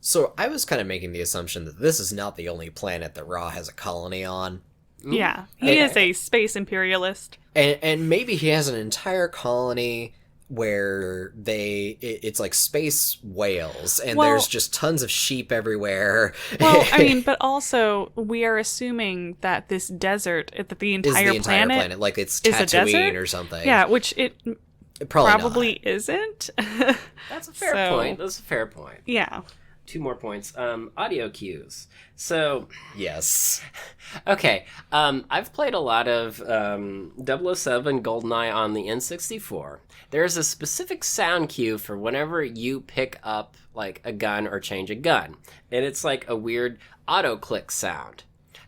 Speaker 2: so I was kind of making the assumption that this is not the only planet that Ra has a colony on.
Speaker 1: Yeah. He is a space imperialist.
Speaker 2: And maybe he has an entire colony where it's like space whales, and
Speaker 1: Well-
Speaker 2: there's just tons of sheep everywhere.
Speaker 1: Well, I mean, but also we are assuming that this desert, that the
Speaker 2: is
Speaker 1: entire,
Speaker 2: the entire planet like it's
Speaker 1: is a
Speaker 2: Tatooine
Speaker 1: desert?
Speaker 2: or something.
Speaker 1: Yeah, which it
Speaker 2: Probably
Speaker 1: isn't.
Speaker 3: That's a fair
Speaker 1: So-
Speaker 3: point. That's a fair point.
Speaker 1: Yeah.
Speaker 3: 2 more points. Audio cues. So,
Speaker 2: not. Yes.
Speaker 3: okay. I've played a lot of 007 GoldenEye on the N64. There's a specific sound cue for whenever you pick up like a gun or change a gun. And it's like a weird auto-click sound.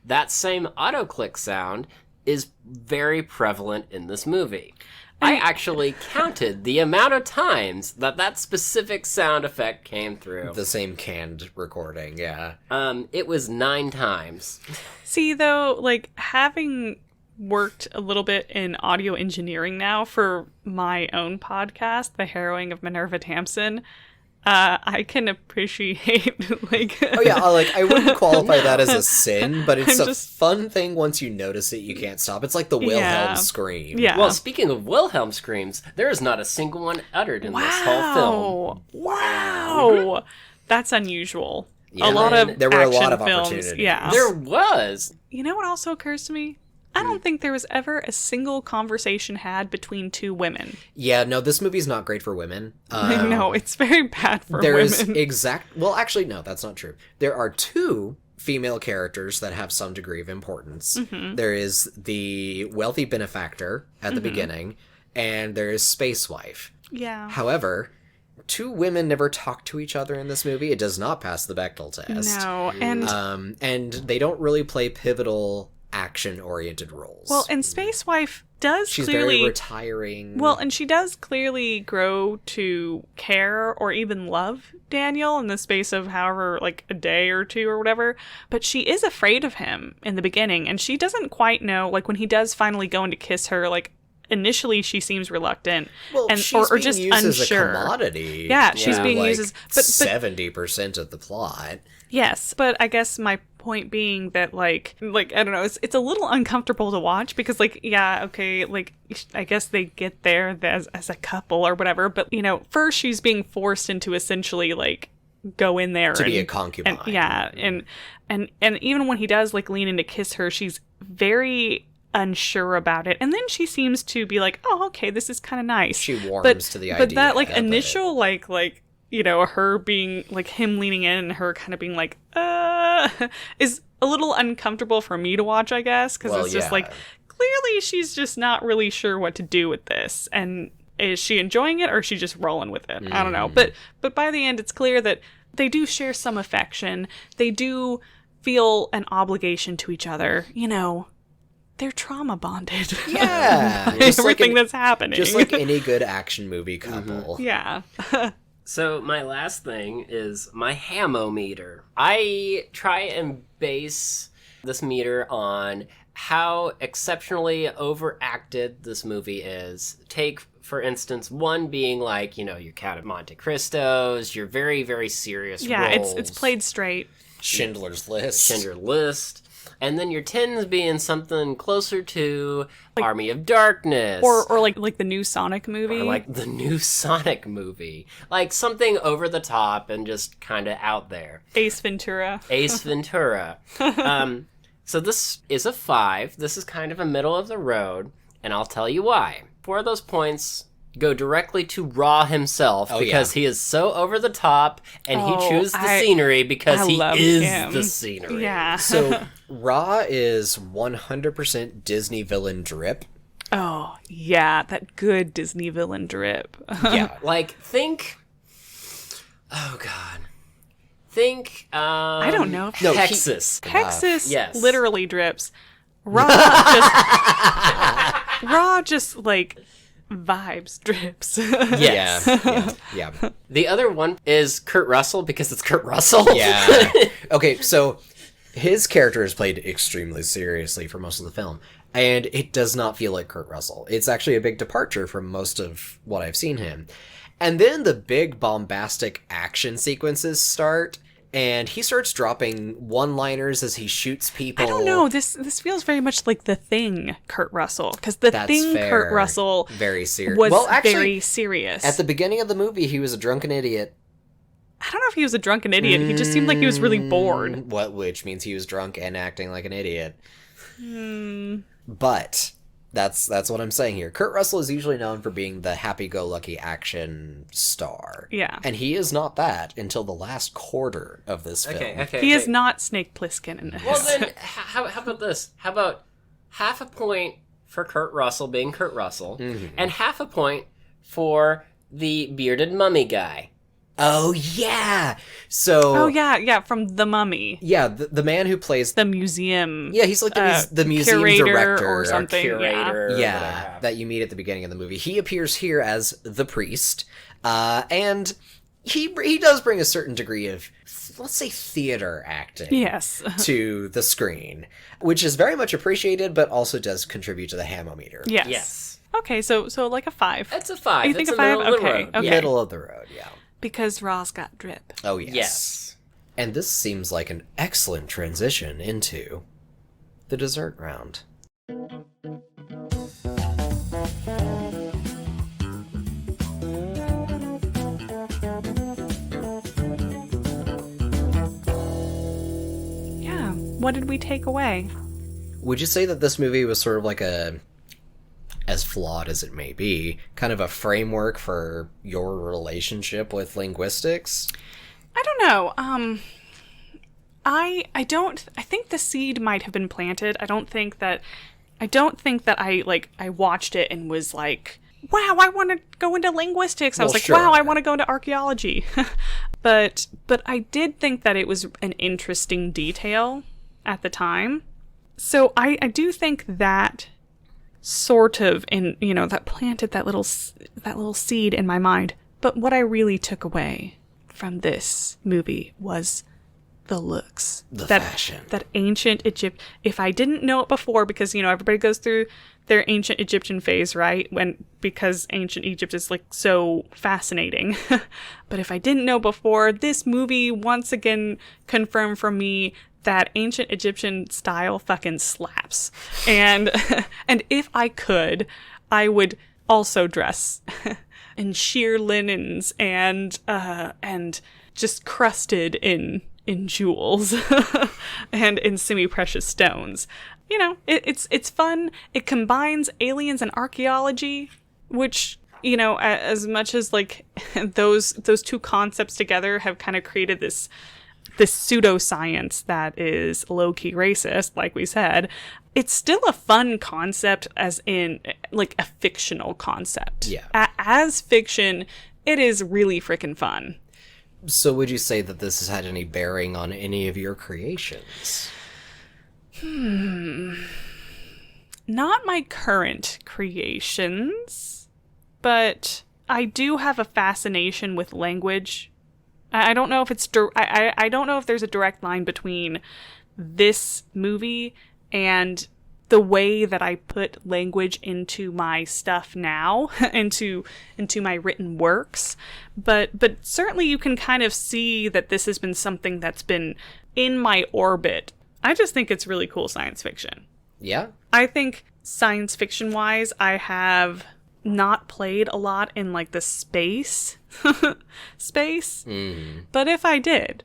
Speaker 3: That same auto-click sound is very prevalent in this movie. I actually counted the amount of times that specific sound effect came through.
Speaker 2: The same canned recording, yeah.
Speaker 3: It was 9 times.
Speaker 1: See, though, like, having worked a little bit in audio engineering now for my own podcast, The Harrowing of Minerva Tamsin, I can appreciate, like...
Speaker 2: Oh yeah, I wouldn't qualify that as a sin, but it's
Speaker 1: I'm
Speaker 2: a
Speaker 1: just-
Speaker 2: fun thing once you notice it, you can't stop. It's like the Wilhelm
Speaker 1: Yeah.
Speaker 2: scream.
Speaker 1: Yeah.
Speaker 3: Well, speaking of Wilhelm screams, there is not a single one uttered in this whole film.
Speaker 1: Wow! That's unusual.
Speaker 2: Yeah,
Speaker 1: a lot
Speaker 2: man,
Speaker 1: of
Speaker 2: there were a lot
Speaker 1: action
Speaker 2: of
Speaker 1: films,
Speaker 2: opportunities.
Speaker 1: yeah.
Speaker 3: There was.
Speaker 1: You know what also occurs to me? I don't think there was ever a single conversation had between two women.
Speaker 2: Yeah, no, this movie's not great for women.
Speaker 1: No, it's very bad for
Speaker 2: There's
Speaker 1: women.
Speaker 2: well, actually, no, that's not true. There are 2 female characters that have some degree of importance.
Speaker 1: Mm-hmm.
Speaker 2: There is the wealthy benefactor at the beginning, and there is Space Wife.
Speaker 1: Yeah.
Speaker 2: However, 2 women never talk to each other in this movie. It does not pass the Bechdel test.
Speaker 1: No, and
Speaker 2: And they don't really play pivotal action-oriented roles.
Speaker 1: well, and Space Wife does
Speaker 2: She's
Speaker 1: clearly
Speaker 2: very retiring.
Speaker 1: well, and she does clearly grow to care or even love Daniel in the space of however, like a day or 2 or whatever. But she is afraid of him in the beginning, and she doesn't quite know. Like when he does finally go in to kiss her, like initially she seems reluctant,
Speaker 2: well,
Speaker 1: and
Speaker 2: she's
Speaker 1: or
Speaker 2: being
Speaker 1: just
Speaker 2: used
Speaker 1: unsure.
Speaker 2: as a commodity.
Speaker 1: Yeah, she's
Speaker 3: Yeah.
Speaker 1: being
Speaker 2: like
Speaker 1: used as but
Speaker 2: 70% of the plot.
Speaker 1: yes, but I guess my point being that like I don't know, it's a little uncomfortable to watch because like yeah, okay, like I guess they get there as a couple or whatever, but you know, first she's being forced into essentially like go in there
Speaker 2: To
Speaker 1: and
Speaker 2: be a concubine.
Speaker 1: and, yeah, and even when he does like lean in to kiss her, she's very unsure about it, and then she seems to be like, oh, okay, this is kind of nice.
Speaker 2: She warms
Speaker 1: but,
Speaker 2: to the idea.
Speaker 1: but that like
Speaker 2: but-
Speaker 1: initial like you know, her being like him leaning in and her kind of being like is a little uncomfortable for me to watch, I guess, because
Speaker 2: Well,
Speaker 1: it's just
Speaker 2: yeah.
Speaker 1: like clearly she's just not really sure what to do with this, and is she enjoying it or is she just rolling with it? I don't know, but by the end it's clear that they do share some affection, they do feel an obligation to each other, you know, they're trauma bonded.
Speaker 2: Yeah.
Speaker 1: by
Speaker 2: just like
Speaker 1: everything
Speaker 2: an-
Speaker 1: that's happening.
Speaker 2: Just like any good action movie couple.
Speaker 1: yeah.
Speaker 3: So my last thing is my hamometer. I try and base this meter on how exceptionally overacted this movie is. Take, for instance, one being like, your Count of Monte Cristos, your very, very serious roles.
Speaker 1: It's played straight.
Speaker 2: Schindler's List.
Speaker 3: Schindler's List. And then your 10s being something closer to Army of Darkness.
Speaker 1: Or like the new Sonic movie.
Speaker 3: Or like the new Sonic movie. Like something over the top and just kind of out there.
Speaker 1: Ace Ventura.
Speaker 3: Ace Ventura. So this is a 5. This is kind of a middle of the road, and I'll tell you why. 4 of those points go directly to Raw himself because he is so over the top, and he chews the scenery because he is the scenery.
Speaker 1: Yeah.
Speaker 2: So Raw is 100% Disney villain drip.
Speaker 1: Oh, yeah, that good Disney villain drip.
Speaker 2: Yeah.
Speaker 3: Like, think... Oh, God. Think,
Speaker 1: I don't know.
Speaker 3: Texas.
Speaker 1: Texas
Speaker 3: Yes.
Speaker 1: literally drips. Raw just like vibes drips.
Speaker 3: Yes.
Speaker 2: Yeah.
Speaker 3: The other one is Kurt Russell because it's Kurt Russell.
Speaker 2: Yeah. Okay, so his character is played extremely seriously for most of the film, and it does not feel like Kurt Russell. It's actually a big departure from most of what I've seen him. And then the big bombastic action sequences start, and he starts dropping one-liners as he shoots people.
Speaker 1: I don't know. This feels very much like The Thing, Kurt Russell, because The Thing,
Speaker 2: fair.
Speaker 1: Kurt Russell,
Speaker 2: Very serious.
Speaker 1: was
Speaker 2: Well, actually,
Speaker 1: very serious.
Speaker 2: at the beginning of the movie, he was a drunken idiot.
Speaker 1: I don't know if he was a drunken idiot. He just seemed like he was really bored.
Speaker 2: Which means he was drunk and acting like an idiot. But that's what I'm saying here. Kurt Russell is usually known for being the happy-go-lucky action star.
Speaker 1: Yeah.
Speaker 2: And he is not that until the last quarter of this film.
Speaker 3: Okay.
Speaker 1: He is not Snake Plissken in this.
Speaker 3: Well, then, how about this? How about half a point for Kurt Russell being Kurt Russell, and half a point for the bearded mummy guy?
Speaker 2: Oh, yeah! So...
Speaker 1: Oh, yeah, from The Mummy.
Speaker 2: Yeah, the man who plays...
Speaker 1: The museum.
Speaker 2: Yeah, he's like the museum
Speaker 1: curator
Speaker 2: director.
Speaker 1: or something.
Speaker 3: Curator.
Speaker 2: Yeah, that you meet at the beginning of the movie. He appears here as the priest, and he does bring a certain degree of, let's say, theater acting
Speaker 1: Yes.
Speaker 2: to the screen, which is very much appreciated, but also does contribute to the hamometer.
Speaker 1: Yes.
Speaker 3: Yes.
Speaker 1: Okay, so like a 5.
Speaker 3: It's a 5.
Speaker 1: You think
Speaker 3: it's
Speaker 1: a 5?
Speaker 3: middle of the
Speaker 1: Okay,
Speaker 3: road.
Speaker 1: okay.
Speaker 2: Middle of the road, yeah.
Speaker 1: Because Raw's got drip.
Speaker 2: Oh, yes.
Speaker 3: Yes.
Speaker 2: And this seems like an excellent transition into the dessert round.
Speaker 1: Yeah. What did we take away?
Speaker 2: Would you say that this movie was sort of like a, as flawed as it may be, kind of a framework for your relationship with linguistics?
Speaker 1: I don't know. I think the seed might have been planted. I don't think that I watched it and was like, wow, I want to go into linguistics. I was
Speaker 2: Well,
Speaker 1: like,
Speaker 2: sure.
Speaker 1: wow, I want to go into archaeology. but I did think that it was an interesting detail at the time. So I do think that sort of that planted that little seed in my mind. But what I really took away from this movie was the looks,
Speaker 2: The fashion.
Speaker 1: that ancient Egypt. If I didn't know it before, because everybody goes through their ancient Egyptian phase, right? Because ancient Egypt is like so fascinating. But if I didn't know before, this movie once again confirmed for me that ancient Egyptian style fucking slaps. And and if I could, I would also dress in sheer linens and just crusted in jewels and in semi-precious stones. It's fun. It combines aliens and archaeology, which, as much as like those two concepts together have kind of created this pseudoscience that is low-key racist, like we said, it's still a fun concept, as in like a fictional concept.
Speaker 2: Yeah.
Speaker 1: As fiction, it is really freaking fun.
Speaker 2: So would you say that this has had any bearing on any of your creations?
Speaker 1: Not my current creations, but I do have a fascination with language. I don't know if it's I don't know if there's a direct line between this movie and the way that I put language into my stuff now, into my written works. But certainly you can kind of see that this has been something that's been in my orbit. I just think it's really cool science fiction.
Speaker 2: Yeah?
Speaker 1: I think science fiction wise, I have not played a lot in like the space. But if I did,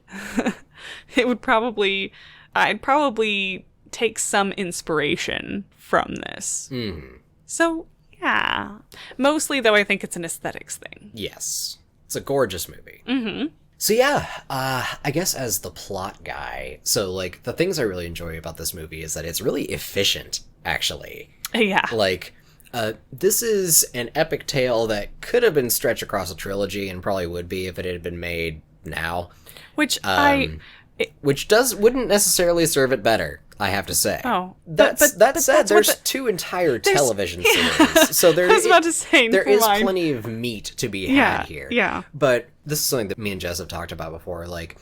Speaker 1: I'd probably take some inspiration from this. So, yeah. Mostly, though, I think it's an aesthetics thing.
Speaker 2: Yes. It's a gorgeous movie. So yeah, I guess as the plot guy, so like the things I really enjoy about this movie is that it's really efficient, actually.
Speaker 1: Yeah.
Speaker 2: Like, this is an epic tale that could have been stretched across a trilogy and probably would be if it had been made now.
Speaker 1: Which
Speaker 2: wouldn't necessarily serve it better, I have to say.
Speaker 1: Oh,
Speaker 2: that said, there's two entire television series, so there
Speaker 1: I was about to say,
Speaker 2: there is plenty of meat to be had here.
Speaker 1: Yeah.
Speaker 2: But this is something that me and Jess have talked about before. Like,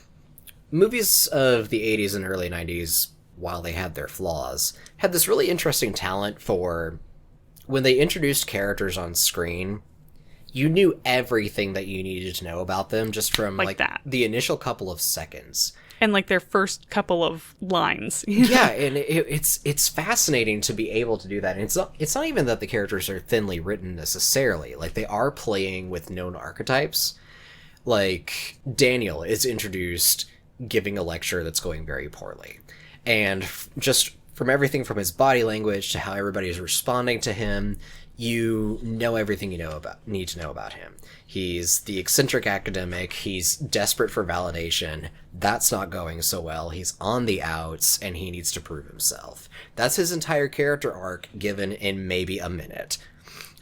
Speaker 2: movies of the 80s and early 90s, while they had their flaws, had this really interesting talent for when they introduced characters on screen. You knew everything that you needed to know about them just from like
Speaker 1: that.
Speaker 2: The initial couple of seconds.
Speaker 1: And like their first couple of lines.
Speaker 2: Yeah, and it's fascinating to be able to do that. And it's not even that the characters are thinly written necessarily. Like, they are playing with known archetypes. Like, Daniel is introduced giving a lecture that's going very poorly. And just from everything from his body language to how everybody is responding to him, you know everything you need to know about him. He's the eccentric academic. He's desperate for validation. That's not going so well. He's on the outs, and he needs to prove himself. That's his entire character arc given in maybe a minute.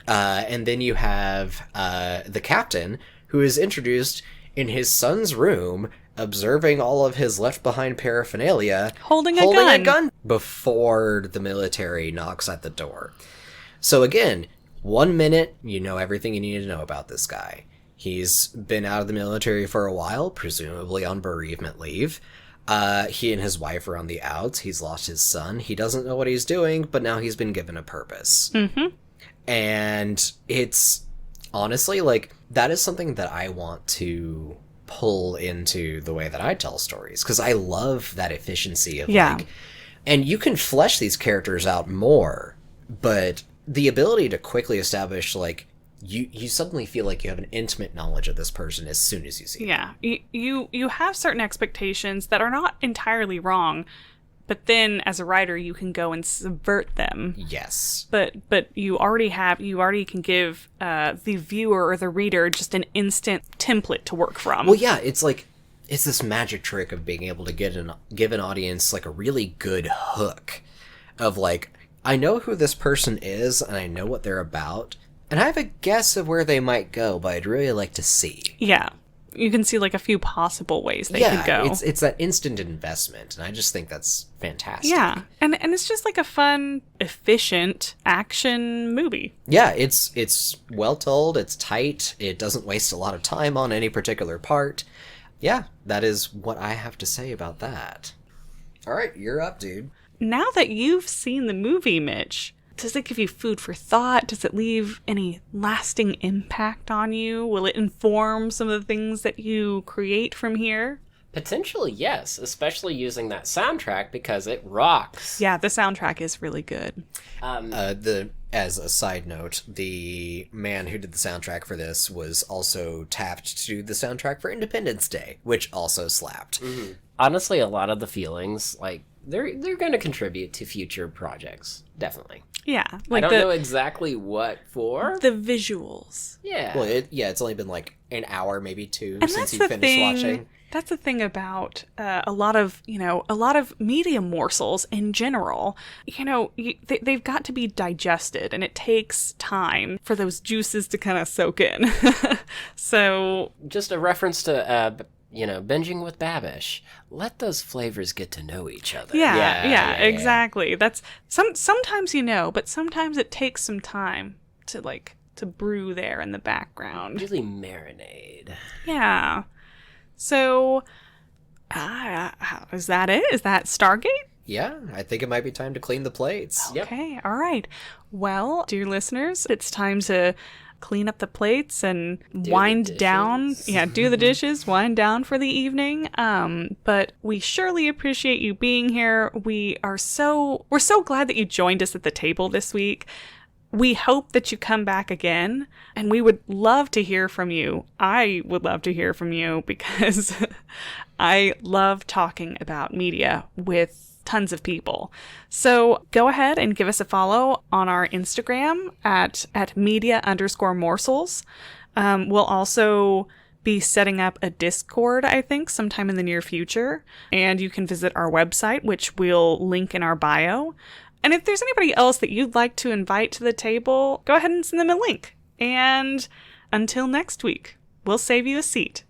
Speaker 2: And then you have the captain, who is introduced in his son's room, observing all of his left-behind paraphernalia,
Speaker 1: holding a gun
Speaker 2: before the military knocks at the door. So again, 1 minute, you know everything you need to know about this guy. He's been out of the military for a while, presumably on bereavement leave. He and his wife are on the outs. He's lost his son. He doesn't know what he's doing, but now he's been given a purpose. And it's honestly, like, that is something that I want to pull into the way that I tell stories, because I love that efficiency of like, and you can flesh these characters out more, but the ability to quickly establish, like, you suddenly feel like you have an intimate knowledge of this person as soon as you see them.
Speaker 1: Yeah, you have certain expectations that are not entirely wrong, but then as a writer you can go and subvert them.
Speaker 2: Yes.
Speaker 1: But you already can give the viewer or the reader just an instant template to work from.
Speaker 2: Well, yeah, it's like, it's this magic trick of being able to give an audience like a really good hook of like, I know who this person is, and I know what they're about, and I have a guess of where they might go, but I'd really like to see.
Speaker 1: Yeah. You can see, like, a few possible ways they could go.
Speaker 2: It's that instant investment, and I just think that's fantastic.
Speaker 1: Yeah. And it's just, like, a fun, efficient action movie.
Speaker 2: Yeah, it's well told, it's tight, it doesn't waste a lot of time on any particular part. Yeah, that is what I have to say about that. All right, you're up, dude.
Speaker 1: Now that you've seen the movie, Mitch, does it give you food for thought? Does it leave any lasting impact on you? Will it inform some of the things that you create from here?
Speaker 3: Potentially, yes, especially using that soundtrack because it rocks.
Speaker 1: Yeah, the soundtrack is really good.
Speaker 2: As a side note, the man who did the soundtrack for this was also tapped to do the soundtrack for Independence Day, which also slapped.
Speaker 3: Mm-hmm. Honestly, a lot of the feelings, like, they're going to contribute to future projects, definitely.
Speaker 1: Yeah,
Speaker 3: like I don't know exactly what for.
Speaker 1: The visuals.
Speaker 3: Yeah.
Speaker 2: Well, it's only been like an hour, maybe two, since you finished watching.
Speaker 1: That's the thing about a lot of media morsels in general. They've got to be digested, and it takes time for those juices to kind of soak in. So,
Speaker 3: just a reference to binging with Babish. Let those flavors get to know each other.
Speaker 1: Yeah, exactly. That's sometimes but sometimes it takes some time to to brew there in the background.
Speaker 3: Really marinade.
Speaker 1: Yeah. So, is that it? Is that Stargate?
Speaker 2: Yeah, I think it might be time to clean the plates.
Speaker 3: Yep.
Speaker 1: Okay, all right. Well, dear listeners, it's time to clean up the plates and wind down. Yeah, do the dishes, wind down for the evening. But we surely appreciate you being here. We're so glad that you joined us at the table this week. We hope that you come back again, and we would love to hear from you. I would love to hear from you because I love talking about media with tons of people. So go ahead and give us a follow on our Instagram at media_morsels. We'll also be setting up a Discord, I think, sometime in the near future. And you can visit our website, which we'll link in our bio. And if there's anybody else that you'd like to invite to the table, go ahead and send them a link. And until next week, we'll save you a seat.